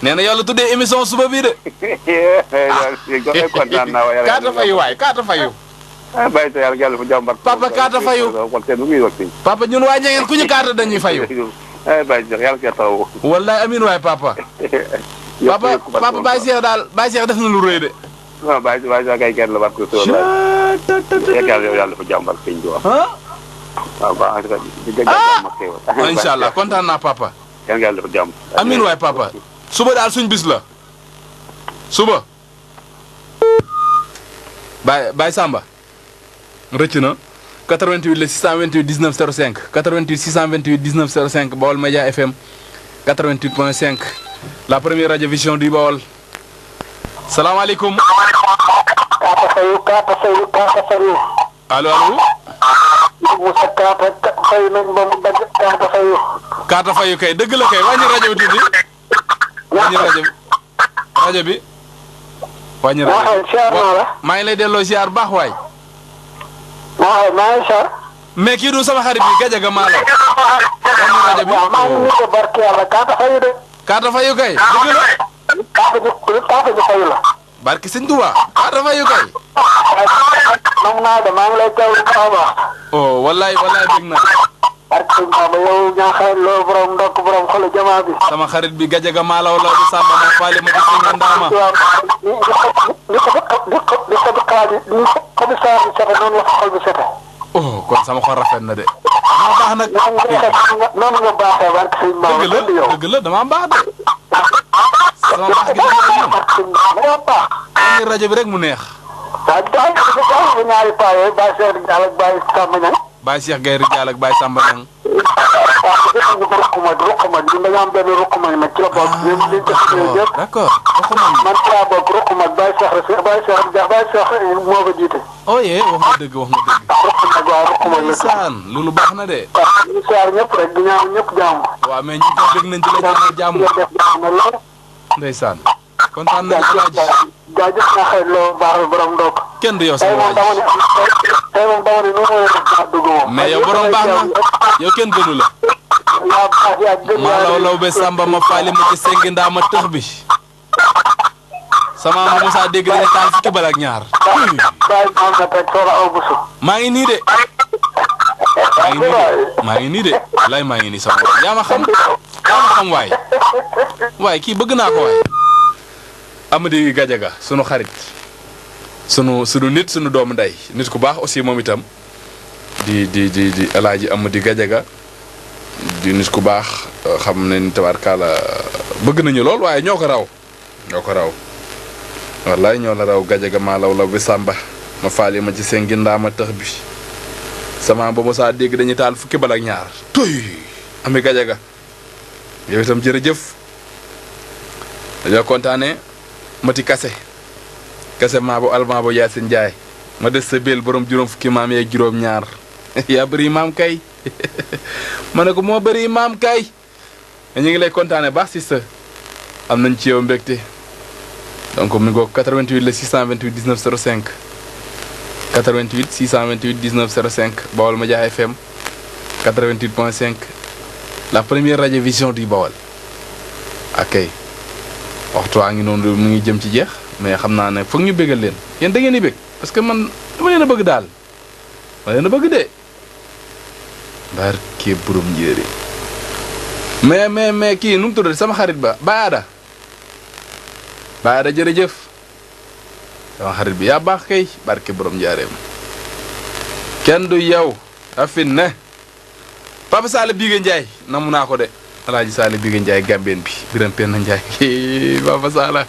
nee na yow la tuddee émission suba bi de. kontaan naa waaye. kaata fayu waay kaata fayu. ah Baye Cheikh yàlla dafa jàmm barke. papa kaata fayu. papa ñun waa Ñangeen ku ñu kaata dañuy fayu. ah Baye Cheikh yàlla kay taw. wallaay amiin waay papa. papa Baye Cheikh daal Baye Cheikh def na lu rëy de. waaw Baye Cheikh kay kenn la barke yàlla dafa jàmm barke Sëñ Tuubaa. waaw baax na incha allah kontaan naa papa. yàlla dafa jàmm. amiin waay papa. suba daal suñ bis la. suba. Baye Samba. rëcc na. 88 la 628 19 05 88 628 19 05 Baol Média FM 88.5 la première radio vision du Baol. salaamaaleykum. kaata fayu. allo allo. Moussa kaata fayu nañ ba mu dagg kaata fayu. kaata fayu kay dëgg la kay wàññi rajo bi tuuti. wàññi rajo bi. wàññi rajo bi maa ngi lay delloo ziar baax waay. maa ngi ziar. mais kii du sama xarit bi Gajaga maa la. wàññi rajo bi maa ngi nuyu ko barke yàlla kaata fayu de. kaata fayu kay dëgg la. kaata ji fayu la. barki sëñ Tuubaa ah dafa yu kay. moom naa de maa ngi lay teewlu bu baax a baax. oh wallaay dégg na. ak sëñ Baba yow ñaaxal loo borom ndokk borom xolu jamaa bi. sama xarit bi Gajaga Malaw la bi Samba ma faale ma gis nga ndaama. li commissaire bi sete noonu la sa xol bi sete. oh kon sama xol rafet na de. damaa baax nag. noonu nga baaxee barke sëñ Baba. dëgg la damaa baax de. sama baax gi dafa ñëw. damaa baax. ngi rajo bi rek mu neex. waaw daal bu ñaari paa yooyu Baye Cheikh Diall ak Baye Samba Niang. Baye Cheikh Gaye Ridial ak Baye Samba Niang. waaw gis nañu ko Ruquma ñun dañoo am benn Ruquma nag ci la bokk. ñun ñu ngi ko d'accord man ci laa bokk Ruquma Baye Cheikh moo ko jiite. oh yee wax nga dëgg. Ruquma la. ndeysaan loolu baax na de. waaw ñu siyaar ñëpp rek di ñaan ñëpp jàmm. waaw mais ñu ko dégg nañ ci la ñaanal jàmm. ndeysaan kontaan nañ ci laaj. jaajëf naa xëy loo baax la borom ndokk. kenn du yow tey sama moom dama waaj. ne tey moom dama ne nu ma dugg moom. mais yow borom baax na yow kenn gënu la. yaa baax yaa gën Malaw law be Samba ma faali ma ci sengi ndaa ma tëx bi. sama ma Moussa dégg dañu taal fukki bal ak ñaar. bàyyi maam na teg soo la aw busu. maa ngi nii de. maa ngi nii de wallaay maa ngi nii sama waay yaa ma xam waay. waay kii bëgg naa ko waay. Amady Gajaga sunu xarit sunu nit sunu doomu ndey nit ku baax aussi moom itam di El Hadji Amady Gajaga di nit ku baax xam ne ni tabarkaala bëgg nañu lool waaye ñoo ko raw wallaay ñoo la raw Gajaga Malaw la bi Samba ma faali ma ci seen gindaa ma tëx bi sama ba Moussa dégg dañuy taal fukki bal ak ñaar tuy Ami Gajaga yow itam jërëjëf dañoo kontaane mati kase maa bu almaa bu Yaasin Njaay ma des sa béel borom juróom fukki maam yeeg juróom ñaar yaa bëri maam kay ma ne ko moo bëri maam kay ñu ngi lay kontaane baax si sa am nañ ci yow mbégte donc mi ngi ko 88 le 628 19 05 88 628 19 05 Bawol Média FM 88.5 la première radio vision du Bawol ok waxtu waa ngi noonu mu ngi jëm ci jeex mais xam naa ne foog ñu bégal leen yéen da ngeen di bég parce que man dama leen a bëgg daal ma leen a bëgg de barke borom njéeri mais kii nu mu tuddati sama xarit ba Baada jërëjëf sama xarit bi yaa baax kay barke borom njaareem kenn du yow afin ne Papa Sall Bigué Ndiaye namu naa ko de Alaaji Sall Bigué Ndiaye Gambeen bi Biram Penn Ndiaye Papa Sall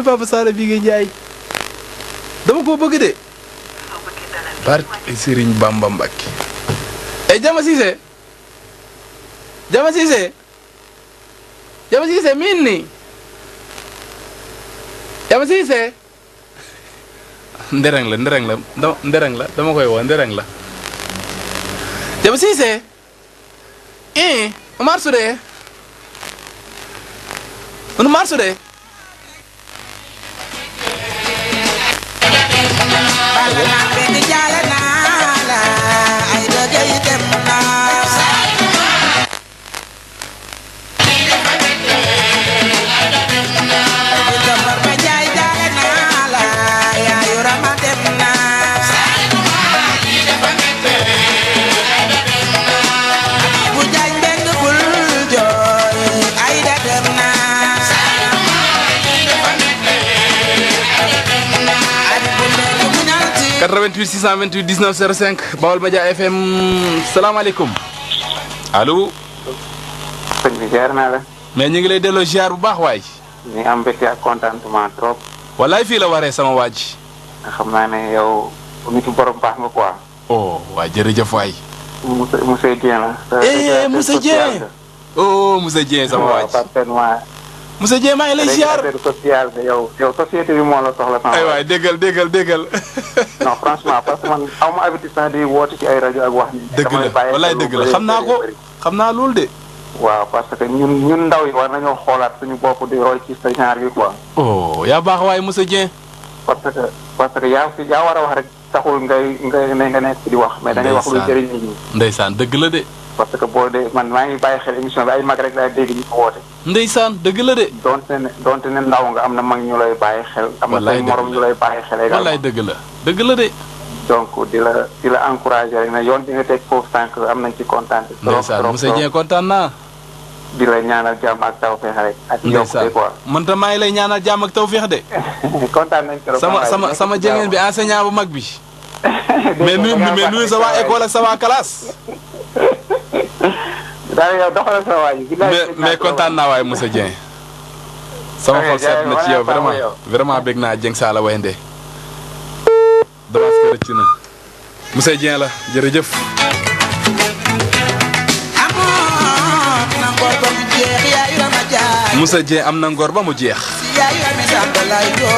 Papa Sall Bigué Ndiaye dama ko bëgg de barke Serigne Bamba Mbacké Jama Cissé miin ni Jama Cissé ndereng la dama koy woo ndereng la Jama Cissé Omar Soudé .88 628 19 05 Bawol Média FM salaamaaleykum allo. sëñ bi ziar naa la. mais ñu ngi lay delloo ziar bu baax waay. ñu ngi am mbégte ak contentement trop. wallaay fii la waree sama waaj. xam naa ne yow nitu borom baax nga quoi. oh waay jërëjëf waay. monsieur Dieng la. monsieur Dieng. oh monsieur Dieng sama waaj. parfaitement. monsieur Dieng maa ngi lay ziar social bi yow société bi moo la soxla. ay waay déggal. non franchement parce que man aw ma habitude sax di woote ci ay rajo ak wax. dëgg la wallaay dëgg la xam naa ko xam naa loolu de. waaw parce que ñun ndaw yi war nañoo xoolaat suñu bopp di roy ci sa genre bi quoi. oh yaa baax waaye monsieur Dieng. parce que yaa war a wax rek taxul nga nekk di wax. mais da ngay wax lu jëriñ nit ñi. ndeysaan dëgg la de. parce que boo dee man maa ngi bàyyi xel émission bi ay mag rek laay dégg ñu ko woote. ndeysaan dëgg la de. donte ne ndaw nga am na mag ñu lay bàyyi xel. am na say morom ñu lay bàyyi xel également. wallaay dëgg la de. donc di la encouragé rek ne yoon bi nga teg foofu sànq am nañ ci kontaan. ndeysaan monsieur Dieng kontaan naa. di la ñaanal jàmm ak tawfeex rek. ak yokkute quoi. man tam maa ngi lay ñaanal jàmm ak tawfeex de. kontaan nañ trop. sama jengeen bi enseignant bu mag bi. mais nuyu sa waa école ak sa waa classe. daal yow doxalal sa waa ji. mais kontaan naa waaye monsieur Dieng. sama xol seet na ci yow vraiment bég naa Dieng Saala Wayndé. damaa rëcc na monsieur Dieng la jërëjëf. Moussa Dieng am na ngor ba mu jeex.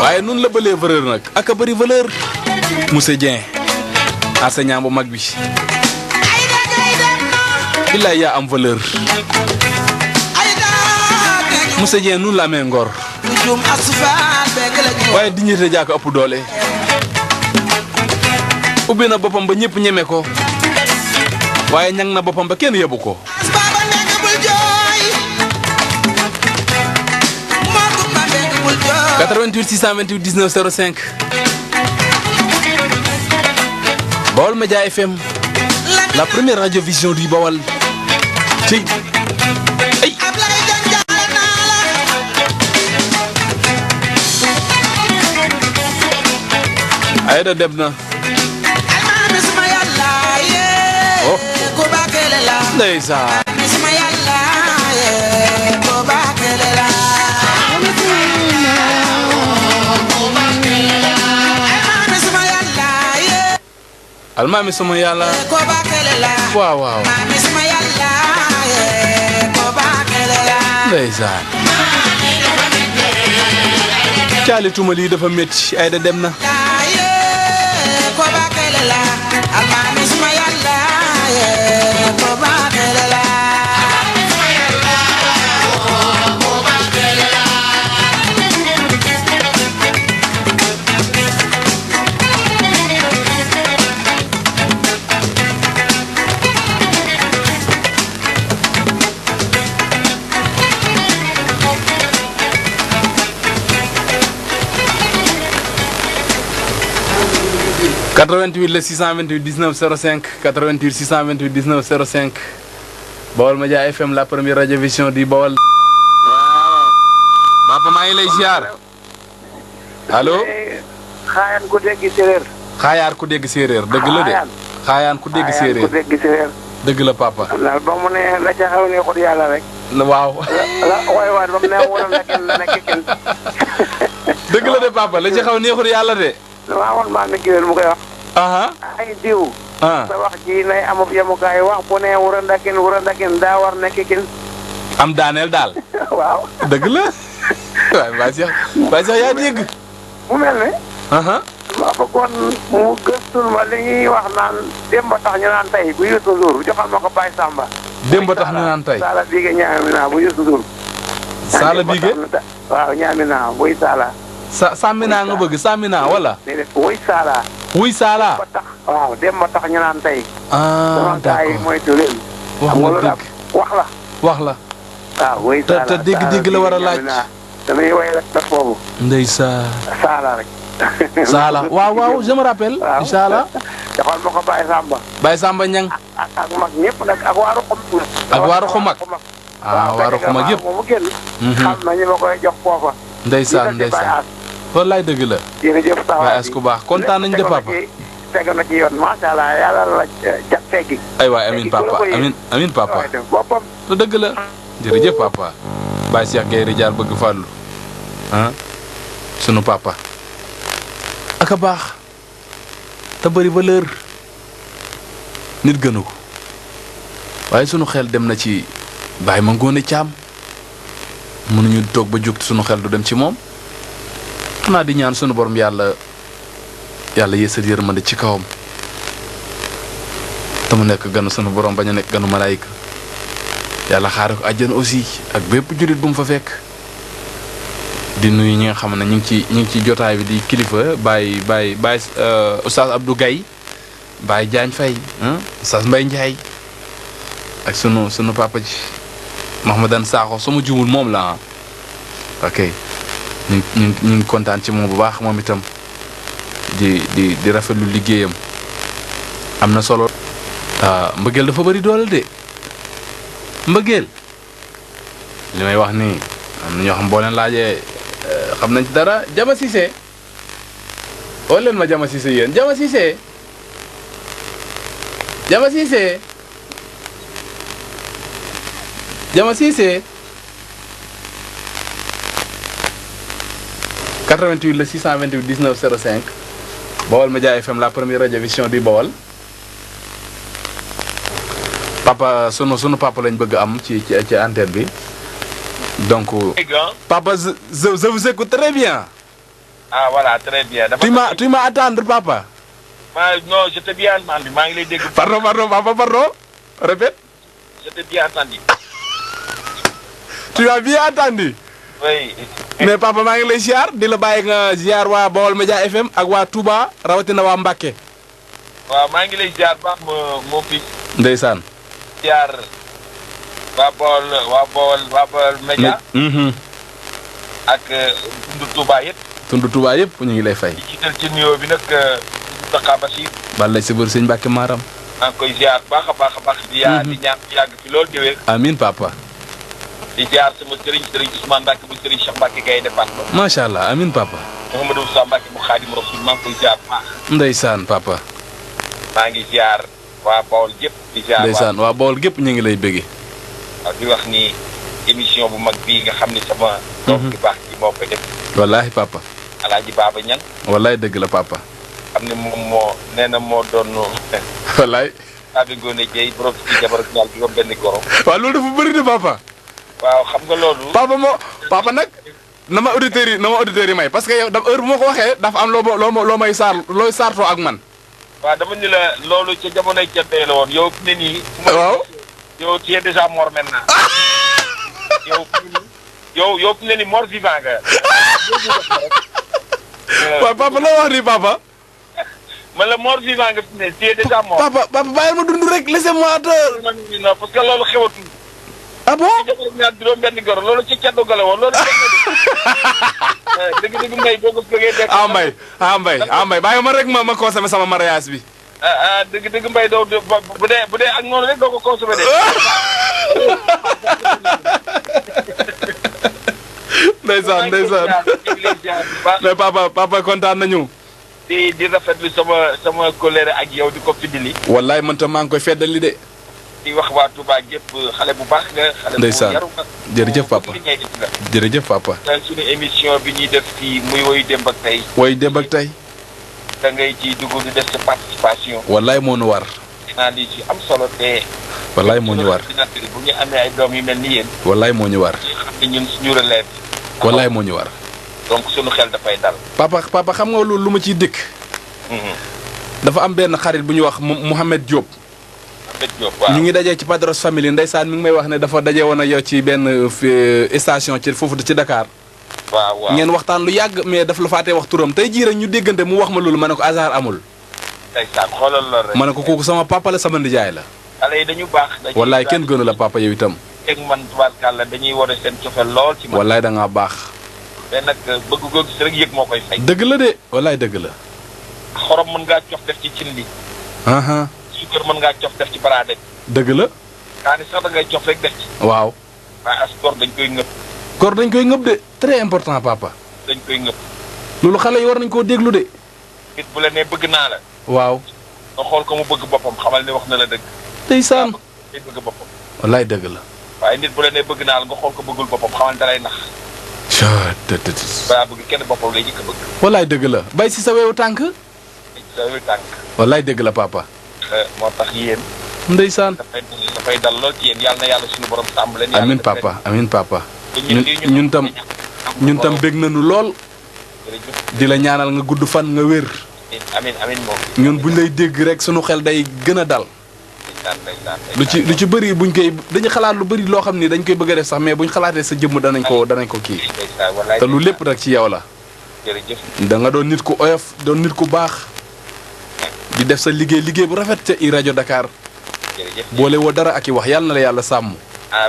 waaye nun la bëlee valeur nag ak a bëri valeur. Moussa Dieng enseignant bu mag bi. billaay yaa am valeur. Moussa Dieng nun la amee ngor. waaye dignité jaa ko ëpp doole. ubbi na boppam ba ñëpp ñeme ko. waaye ñang na boppam ba kenn yebu ko. 88 628 19 05 Baol Média FM la première radio-vision du Baol ci ay Aïda dem na oh ndeysaan almaami sama yàlla waaw ndeysaan caali tuma lii dafa métti Aïda dem na almaami sama yàlla ko baaxelela 88 le 628 19 05 88 628 19 05 Baol Média FM la première radio-vision du Baol. waaw. Papa maa ngi lay ziar. allo. xaayaan ku dégg séeréer. xaayaar ku dégg séeréer dëgg la de. xaayaan ku dégg séeréer ku dégg séeréer. dëgg la papa. daal ba mu ne la ca xaw ne xut yàlla rek. waaw. la waay waay ba mu ne woon na kenn nekk kenn. dëgg la de papa la ci xaw neexul yàlla de. damaa woon maa mi géwél mu koy wax. ay diw. sa wax ji nay amub yemukaay wax bu ne wura ndakin daa war nekk kin. am daaneel daal. waaw. dëgg la. waaw Baye Cheikh yaa dégg. mu mel ne. ma bëggoon mu gëstul ma li ñuy wax naan démb tax ñu naan tey bu Youssou Ndour joxal ma ko Baye Samba. démb tax ñu naan tey Sala Bigué ñaamina bu Youssou Ndour. Sala Bigué waaw ñaamina buy Sala. Samina nga bëgg Samina wala. déedéet wuy Sala. wuy Sala. démb tax waaw démb tax ñu naan tey. d'accord yi moytu leen. wax nga dëgg wax la. wax la. waaw wuy Sala te dégg-dégg la war a laaj. damay woy rek tas boobu. ndeysaan. Sala rek. Sala waaw je me rappelle. waaw incha allah. joxal ma ko Baye Samba. Baye Samba Niang. ak mag ñëpp nag ak waaru xum. ak waaru xum ak. waaru xum ak yëpp. mu génn. xam nañu ma koy jox foofa. ndeysaan ndeysaan. wallaay dëgg la. jërëjëf Sawa waaye as ku baax kontaan nañu de papa. teg na ci yoon macha allah yàlla la ja teggi. ay waay amin papa amin papa. boppam. te dëgg la. jërëjëf papa. Baye Cheikh Gueye Ridial bëgg fàllu sunu papa. aka baax te bëri valeur nit gënu ko waaye sunu xel dem na ci Baye ma ngoone Caam mënuñu toog ba jóg sunu xel du dem ci moom xanaa di ñaan sunu borom yàlla yeesal yërmande ci kawam te mu nekk ganu sunu borom bañ a nekk ganu malaayika yàlla xaare ko àjjana aussi ak bépp jullit bu mu fa fekk. di nuyu ñi nga xam ne ñu ngi ci jotaay bi di kilifa Baye Oustaz Abdou Gaye Baye Diagne Faye Oustaz Mbaye Ndiaye ak sunu papa ji Mahamadan Sakho su ma juumul moom la ok ñu ngi kontaan ci moom bu baax moom itam di rafetlu liggéeyam am na solo. mbëggeel dafa bëri doole de mbëggeel li may wax nii am na ñoo xam boo leen laajee xam nañ ci dara. Jama Cissé woo leen ma Jama Cissé yéen Jama Cissé Jama Cissé Jama Cissé 88 le 628 19 05 Bawol Média FM la première radiovision du Bawol. papa sunu papa lañ bëgg am ci antenne bi donc. papa je vous écoute très bien. Ah voilà, très bien. Tu m'as attendre papa. Non, je t'ai bien entendu. maa ngi lay dégg. Pardon papa, pardon. Répète. Je t'ai bien entendu. Tu m'as bien entendu. Oui. Mais papa maa ngi lay ziar di la bàyyi nga ziar waa Bawol Média FM ak waa Touba rawatina waa Mbacké. waaw maa ngi lay ziar baax moo fi. Ndeysaan. ziar waa Bawol Média. ak tundu Touba yëpp. tundu Touba yëpp ñu ngi lay fay. di jiital ci nuyoo bi nag Moustapha Bassir. Balla si bër sëñ Mbacké Maram. maa ngi koy ziar baax a baax. di ñaan yàgg fi loolu déwén. amiin papa. di ziar sama sëriñ Ousmane Mbacké bu sëriñ Cheikh Mbacké Gaïndé Fatma. macha allah amiin papa. Mouhamadou Moussa Mbacké bu Khadim Rasoul maa ngi koy ziar baax. Ndeysaan papa. maa ngi ziar waa Bawol gépp di ziar ndeysaan waa Bawol gépp ñu ngi lay bëgge. waaw di wax ni émission bu mag bii nga xam ni sama doom bi baax ci moo koy def. wallaahi papa. Alaaji Baaba Ñan. wallaay dëgg la papa. xam ne moom moo doon. wallaay. Abi Ngoone Jeey borom ci jabar ak ñaar juróom benn goro. waaw loolu dafa bëri de papa. waaw xam nga loolu. papa nag na ma auditeurs yi may parce que yow heure bu ma ko waxee dafa am loo may looy saartoo ak man. waaw dama ni la loolu ca jamonoy ceddee la woon yow fi ne nii. waaw yow tu es déjà mort maintenant. yow fi ne nii mort vivant nga. waaw papa loo wax nii papa. man la mort vivant nga fi ne tu es déjà mort. papa bàyyil ma dund rek laissez-moi non parce que loolu xewatul. ah bon ñaar juróom benn goro loolu ci caddo gala woon loolu dëgg mbay boo ko bëggee def mbay bàyyi ma rek ma consommé sama mariage bi dëgg mbay doo bu dee ak noonu rek doo ko consommé de ndeysaan mais papa kontaan nañu di rafetlu sama colère ak yow di ko fiddili wallaay man tam maa ngi koy feddali de di wax waa Touba gépp xale bu baax nga. xale bu yaru nga. jërëjëf papa jërëjëf papa. suñu émission bi ñuy def fii muy woyu démb ak tey. woyu démb ak tey. da ngay ciy dugg di def sa participation. wallaay moo nu war. dinaa di ci am solo te. wallaay moo ñu war bu ñu amee ay doom yu mel ni yéen. wallaay moo ñu war. xam ne ñun suñu relève. wallaay moo ñu war. donc suñu xel dafay dal. papa xam nga lu ma ciy dëkk. dafa am benn xarit bu ñuy wax Mouhamed Diop. ñu ngi dajee ci Padros Family ndeysaan mi ngi may wax ne dafa daje woon ak yow ci benn station ci foofu ci Dakar. waaw ngeen waxtaan lu yàgg mais daf la faatee wax turam tey jii rek ñu déggante mu wax ma loolu ma ne ko hasard amul. ndeysaan xoolal lool rek. ma ne ko kooku sama papa la sama nijaay la. xale yi dañu baax. wallaay kenn gënu la papa yow itam. teg man tubaarkàlla dañuy wane seen cofeel lool ci man. wallaay da ngaa baax. mais nag bëgg goo gis rek yëg moo koy fay. dëgg la de wallaay dëgg la. xorom mën ngaa cof def ci cin li. suukar mën ngaa cof def ci baraade bi. dëgg la. kaani sax da ngay cof rek def ci. waaw. waaye as góor dañ koy ngëb. góor dañ koy ngëb de très important papa. dañ koy ngëb. loolu xale yi war nañ koo déglu de. nit bu la nee bëgg naa la. waaw. nga xool ko mu bëgg boppam xamal ne wax na la dëgg. ndeysaan. day bëgg boppam. wallaay dëgg la. waaye nit bu la nee bëgg naa la nga xool ko bëggul boppam xamal ne dalay nax. balaa bëgg kenn boppam lay njëkk a bëgg. wallaay dëgg la bay si sa weewu tànk. wallaay dëgg la papa. moo tax yéen. ndeysaan. dafay dal lool ci yéen yàlla na yàlla suñu borom sàmm leen. amiin papa amiin papa. ñun tam bég nañu lool. di la ñaanal nga gudd fan nga wér. amiin moom. ñun buñ lay dégg rek suñu xel day gën a dal. lu ci bëri buñ koy dañu xalaat lu bëri loo xam ni dañ koy bëgg a def sax mais buñ xalaatee sa jëmm danañ ko kii. te lu lépp rek ci yow la. da nga doon nit ku oyof doon nit ku baax. di def sa liggéey bu rafet ca i rajo Dakar. jërëjëf. boole woo dara ak i wax yàlla na la yàlla sàmm.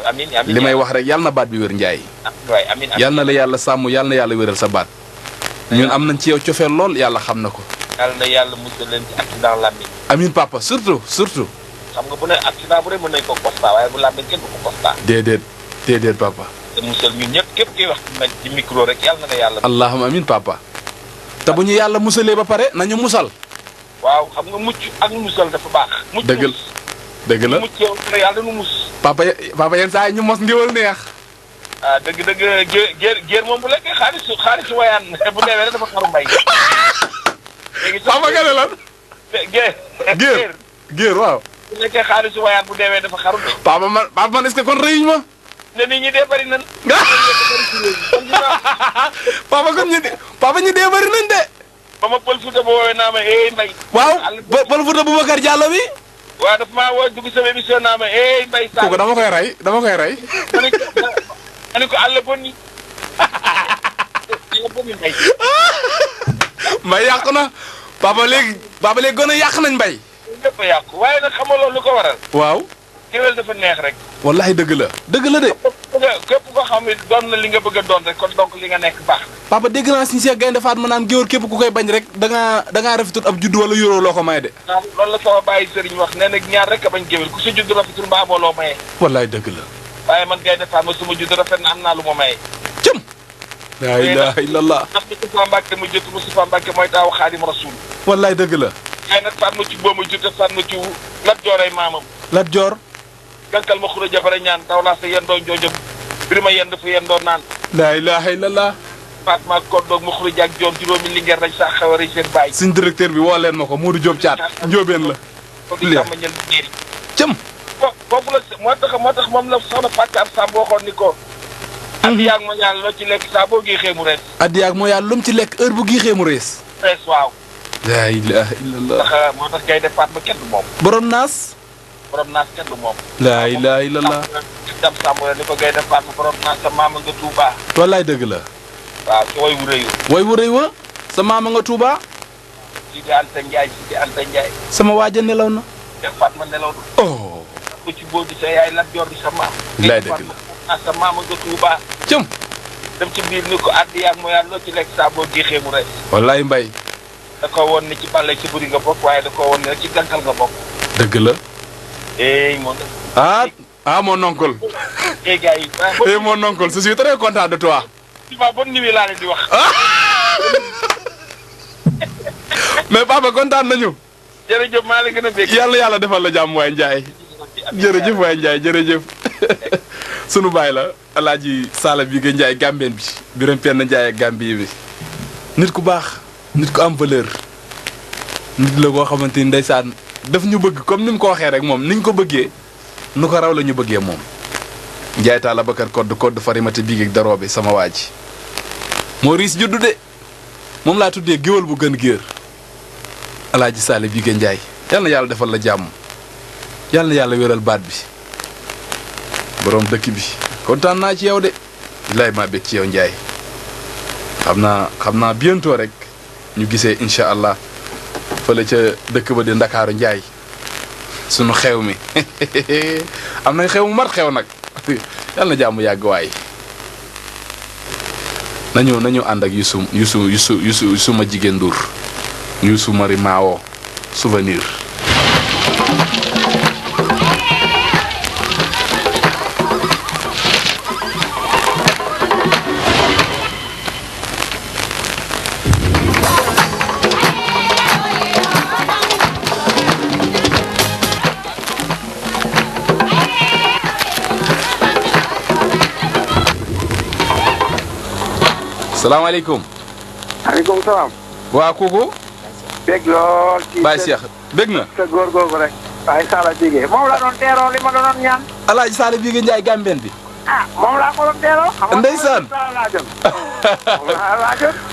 amiin amiin li may wax rek yàlla na baat bi wér Ndiaye. waay amiin yàlla na la yàlla sàmm yàlla na yàlla wéral sa baat. ñun am nañ ci yow cofeel lool yàlla xam na ko. yàlla na yàlla musal leen ci accident làmmiñ. amiin papa surtout. xam nga bu ne accident bu ne mën nañ ko constat waaye bu làmmiñ kenn du ko constat. déedéet papa. te musal ñun ñëpp képp kiy wax ci micro rek yàlla na la yàlla. allahumma amiin papa. te bu ñu yàlla musalee ba pare nañu musal. waaw xam nga mucc ak musal dafa baax. dëgg la mucc yow te yàlla nu mus. papa yenn saa yi ñu mos ngéwal neex. dëgg géer moom bu lekkee xaalisu wayaan bu deewee rek dafa xaru mbay. léegi papa nga ne lan. géer waaw. bu lekkee xaalisu wayaan bu deewee dafa xaru mbay. papa man est-ce que kon rëyuñ ma. ne nit ñi dee bëri nan. papa ñu dee bëri nañ de. ba ma pël Fuuta ba woowee naa ma mbay. waaw pël Fuuta Boubacar Diallo bi. waaw dafa maa woo dugg sama émission naa ma mbay. kooku dama koy rey. ma ne ko àll bon ni. mbay. mbay yàqu na. papa léegi gën a yàq nañ mbay. lépp a yàqu waaye nag xam nga loolu lu ko waral. waaw. géwél dafa neex rek. wallahi dëgg la de. képp koo xam ne doon na li nga bëgg a doon rek kon donc li nga nekk baax na. papa dégg naa si Cheikh Gaynde Fatma naan géwél képp ku koy bañ rek da ngaa rafetul ab juddu wala yoroo loo ko may de. loolu la sama bàyyi sëriñ wax nee na ñaar rek a bañ géwél ku sa juddu rafetul mbaa amoo loo maye. wallahi dëgg la. waaye man Gaynde Fatma suma juddu rafet na am naa lu ma maye. cëm. la ilaha illallah. ndax Moustapha Mbacke mu jot Moustapha Mbacke mooy taawu Xaadim Rasul. wallahi dëgg la. waaye nag Fatma ci boobu jot te Fatma ci Lat Joor ay maamam. Lat Joor. gankal ma xura jafare ñaan taw laa sa yendoo joojëm birima yend fa yendoo naan. la ilaha illallah. Fatma koddoog ma xura jaag joom juróomi li ngeen rek sax xaw a rëy seen bàyyi. suñ directeur bi woo leen ma ko Modou Diop Thiat njóobeen la. cëm. foofu la moo tax moom la soxna Fatou Absa Samb waxoon ni ko. addiyaag moo yàlla loo ci lekk saa boo giixee mu rees. addiyaag moo yàlla lu mu ci lekk heure bu giixee mu rees. rees waaw. la ilaha illallah. ndax moo tax Gaynde Fatma kenn du moom. borom naas. kenn du moom. la ilaha illallah. dem Samb ni ko Gaynde Fatma borom naas sa maama nga Touba. wallaay dëgg la. waaw ci woy wu rëy wa. woy wu rëy wa sa maama nga Touba. Sidi Anta Ndiaye. sama waaja nelaw na. Gaynde Fatma nelaw na. oh. ku ci boo di sa yaay Lat Joor di sa maam. laay dëgg la. sa maama nga Touba. cëm. dem ci biir ni ko addiyaag moo yàlla loo ci lekk saa boo giixee mu rees. wallaay mbay. da ko woon ni ci bàllay ci bëri nga bokk waaye da ko woon ni rek ci gànkal nga bokk. dëgg la. mon mon oncle. gars yi. mon oncle je suis très content de toi. bonne nuit laa leen di wax. mais papa kontaan nañu. jërëjëf maa la gën a bég. yàlla defal la jàmm waay Ndiaye. jërëjëf waay Ndiaye jërëjëf. sunu baay la Alaaji Sala bi nga Ndiaye Gambien bi. Biram Penn Ndiaye ak Gambie bi. nit ku baax. nit ku am valeur. nit la koo xamante ni ndeysaan daf ñu bëgg comme ni mu ko waxee rek moom niñ ko bëggee nu ko raw la ñu bëggee moom. Ndiaye Talla Bakar kodd farimate bii ak daroo bi sama waa ji. moo riis juddu de moom laa tuddee géwal bu gën géer. Alaaji Sala bii nga Ndiaye yal na yàlla defal la jàmm yal na yàlla wéral baat bi. borom dëkk bi kontaan naa ci yow de. bilaay maa bég ci yow Ndiaye. xam naa bientôt rek ñu gisee incha allah fële ca dëkk ba di Ndakaaru Ndiaye sunu xew mi am nañ xew mu mat xew nag yàlla na jàmm yàgg waay. nañu ànd ak Youssou ma jigéen Ndour Youssou Mari Maawo souvenir. salaamaaleykum. maaleykum salaam. waa kooku. bég lool. ci Baye Cheikh bég na. sa góor googu rek. Baye Sala Bigué moom la doon teeroo li ma doon ñaan. Alaaji Sala Bigué Ndiaye Gambien bi. moom laa ko doon teeroo. ndeysaan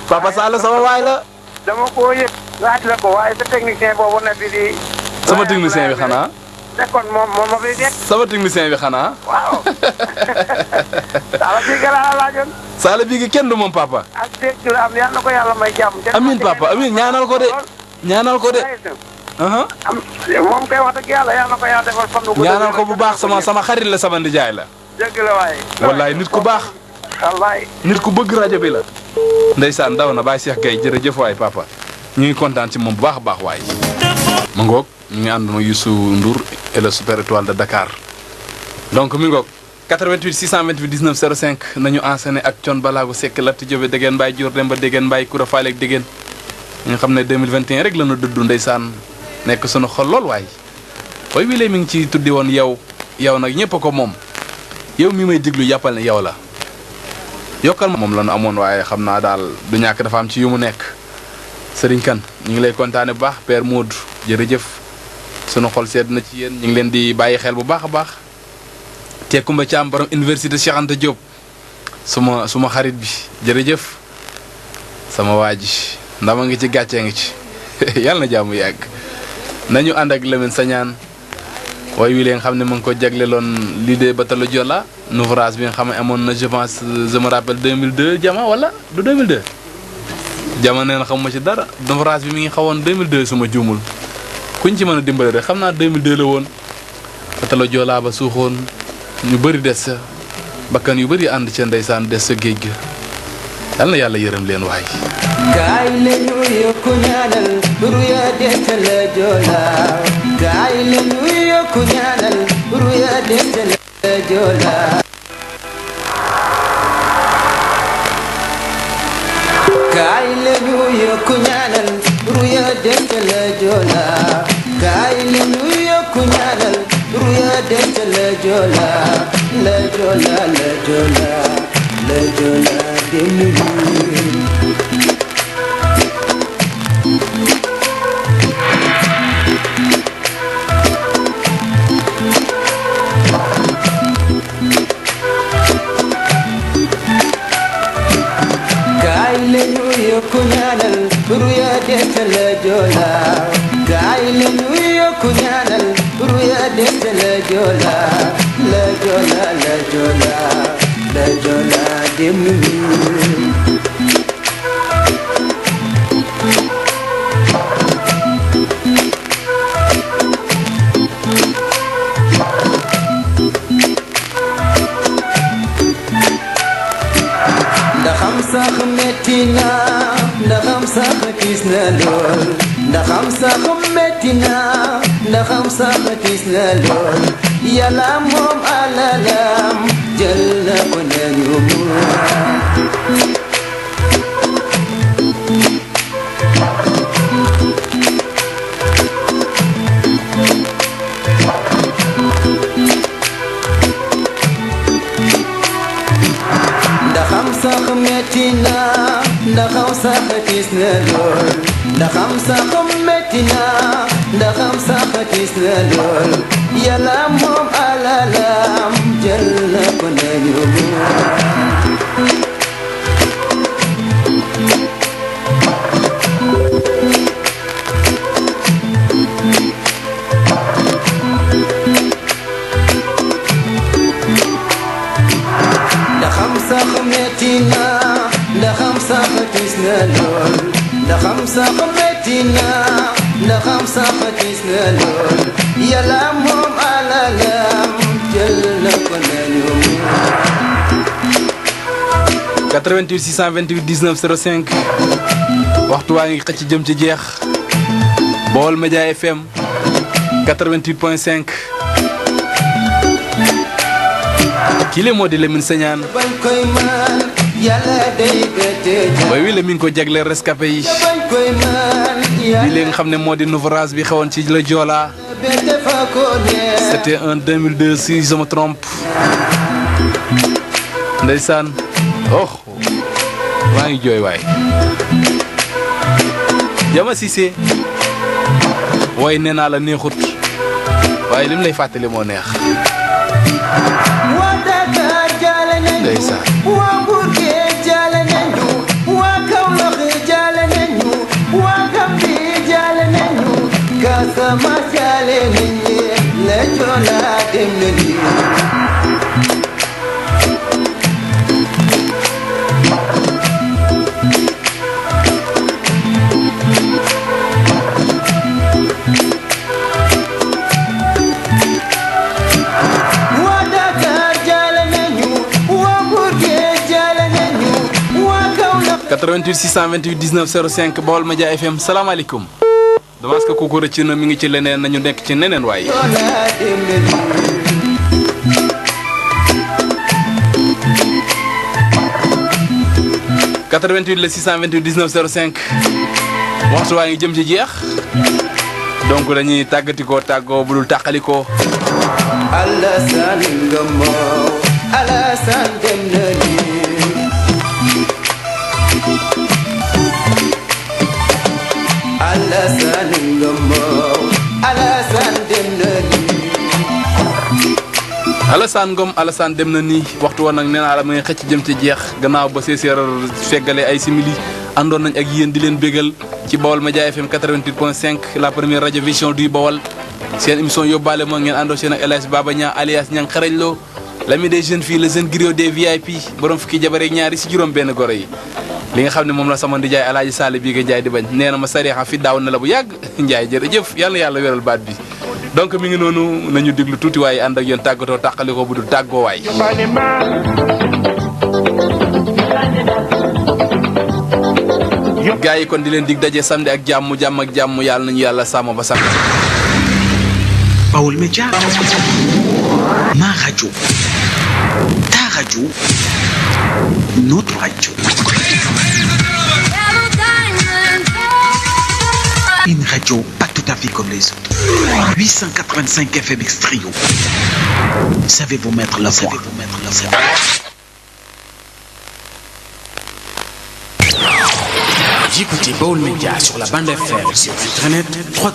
Papa Sala sama waay la. dama koo yëg. laaj la ko waaye sa technicien boobu ne fi di. sama technicien bi xanaa. nekkoon moom ma fiy nekk. sama technicien bi xanaa. waaw. Sala Bigué laa laajoon. Sala Bigué kenn du moom papa. ak dégg la am yal na ko yàlla may jàmm. amiin papa amiin ñaanal ko de. ñaanal ko de. moom kay wax dëgg yàlla yàlla na ko yaa defal fan. ñaanal ko bu baax sama xarit la sama ndijaay la. dëgg la waaye. wallaay nit ku baax. wallaay. nit ku bëgg rajo bi la. ndeysaan daw na Baye Cheikh Gueye jërëjëf waay papa ñu ngi kontaan ci moom bu baax a baax waay. ma ngoog ñu ngi ànd ak Youssou Ndour et le Super Étoile de Dakar donc mi ngoog 88 628 19 05 nañu enchaîné ak Thione Ballago Seck Lat Diop Degen Mbaye Dior Demba Degen Mbaye Koura Fall ak Degen nga xam ne 2021 rek la ñu dëddu ndeysaan nekk sunu xol lool waay. way wi lee mi ngi ci tuddi woon yow nag ñëpp a ko moom yow mi may déglu yàppal ne yow la yokkal moom la ñu amoon waaye xam naa daal du ñàkk dafa am ci yu mu nekk. Serigne Kane ñu ngi lay kontaane bu baax Père Modou jërëjëf sunu xol sedd na ci yéen ñu ngi leen di bàyyi xel bu baax a baax te Koumba Thiam borom université Cheikh Anta Diop suma xarit bi jërëjëf sama waa ji ndama ngi ci gàccee ngi ci yàlla na jàmm yàgg nañu ànd ak Lamine Sagnane way wi leen xam ne mu ngi ko jagleloon l'idée Batalo Joola ouvrage bi nga xam ne amoon na je pense je me rappelle 2002 jama wala du 2002 jama nee na xamuma ci dara ouvrage bi mi ngi xawoon 2002 suma juumul kuñ ci mën a dimbale rek xam naa 2002 la woon Batalo Joola ba suuxoon ñu bëri des sa bakkan yu bëri ànd ca ndeysaan des sa géej ga yal na yàlla yërëm leen waay. gaay lañu yokku ñaanal ruya deetal Joola gaay lañu yokku ñaanal ruya deetal Joola gaay lañu yokku ñaanal ruya deetal Joola gaay lañu yokku ñaanal ruya deetal Joola la Joola la Joola la Joola demu gaay lañu yokku ñaanal ruya deetal Joola gaay lañu yokku ñaanal ruya deetal Joola la Joola la Joola la Joola demu ndaxam sax metti na ndaxam sax tiis na lool ndaxam sax metti na ndaxam sax tiis na lool yàlla moom alalam jël na ko nañu ndaxam sax metti na ndaxam sax tiis na lool ndaxam sax metti na ndaxam sax tiis na lool yàlla moom alalam jël na ko nañu ndaxam sax metti na ndaxam sax tiis na lool ndaxam sax metti na ndaxam sax tiis na lool yàlla moom alalam jël na ko nañu 88 628 19 05 waxtu waa ngi xëcc jëm ci jeex Baol Média FM 88.5 kile moo di Lamine Sagnane bañ koy man yàlla day bette way wi la mi ngi ko jagleel rescapé yi bañ koy man li leen xam ne moo di ouvrage bi xewoon ci la Joola bette fa ko neex c'était en 2002 si je me trompe ndeysaan oh maa ngi jooy waay Jama Cissé way nee naa la neexut waaye lim lay fàttali moo neex waa Dakar jaale nañu ndeysaan waa Mbour jaale nañu waa Kaolack jaale nañu waa Gambie jaale nañu Casamance jaale nañu la Joola dem nañu 88 628 19 05 Baol Média FM salaamaaleykum. damas que kooku rëcc na mi ngi ci leneen nañu nekk ci neneen waaye. 88 le 628 19 05 waxtu waa ngi jëm ci jeex donc dañuy tàggatikoo tàggoo bu dul tàqalikoo. Alassane Ngamo Alassane dem na nii. Alassane Ngamo Alassane dem na nii. Alassane Ngom Alassane dem na nii waxtu woon nag nee naa la muy xëcc jëm ci jeex gannaaw ba séeséer feggale ay simili àndoon nañ ak yéen di leen bégal ci Baol Média FM 88.5 la première radio vision du Baol seen émission yóbbaale moo ngeen àndoo seen ak El Hadj Baba Niang alias Niang xarañ Lo l'ami des jeunes filles le jeune griot des VIP borom fukki jabar ak ñaari si juróom benn goro yi li nga xam ne moom la sama ndijaay Alaaji Sall bii nga Njaay di bañ nee na ma sariixa fi daaw na la bu yàgg Njaay jërëjëf yàlla na yàlla wéral baat bi donc mi ngi noonu nañu déglu tuuti waaye ànd ak yéen tàggatoo tàqali ko bu dul tàggoo waay. gaa yi kon di leen dig daje samedi ak jàmm ak jàmm yàlla nañu yàlla sàmm ba sàmm. Baol Média, ma radio, ta radio, notre radio. Une radio pas tout à fait comme les autres. 885 FM Extrio. Savez-vous mettre la voix? J'écoutais Baol Média sur la bande FM sur Internet 3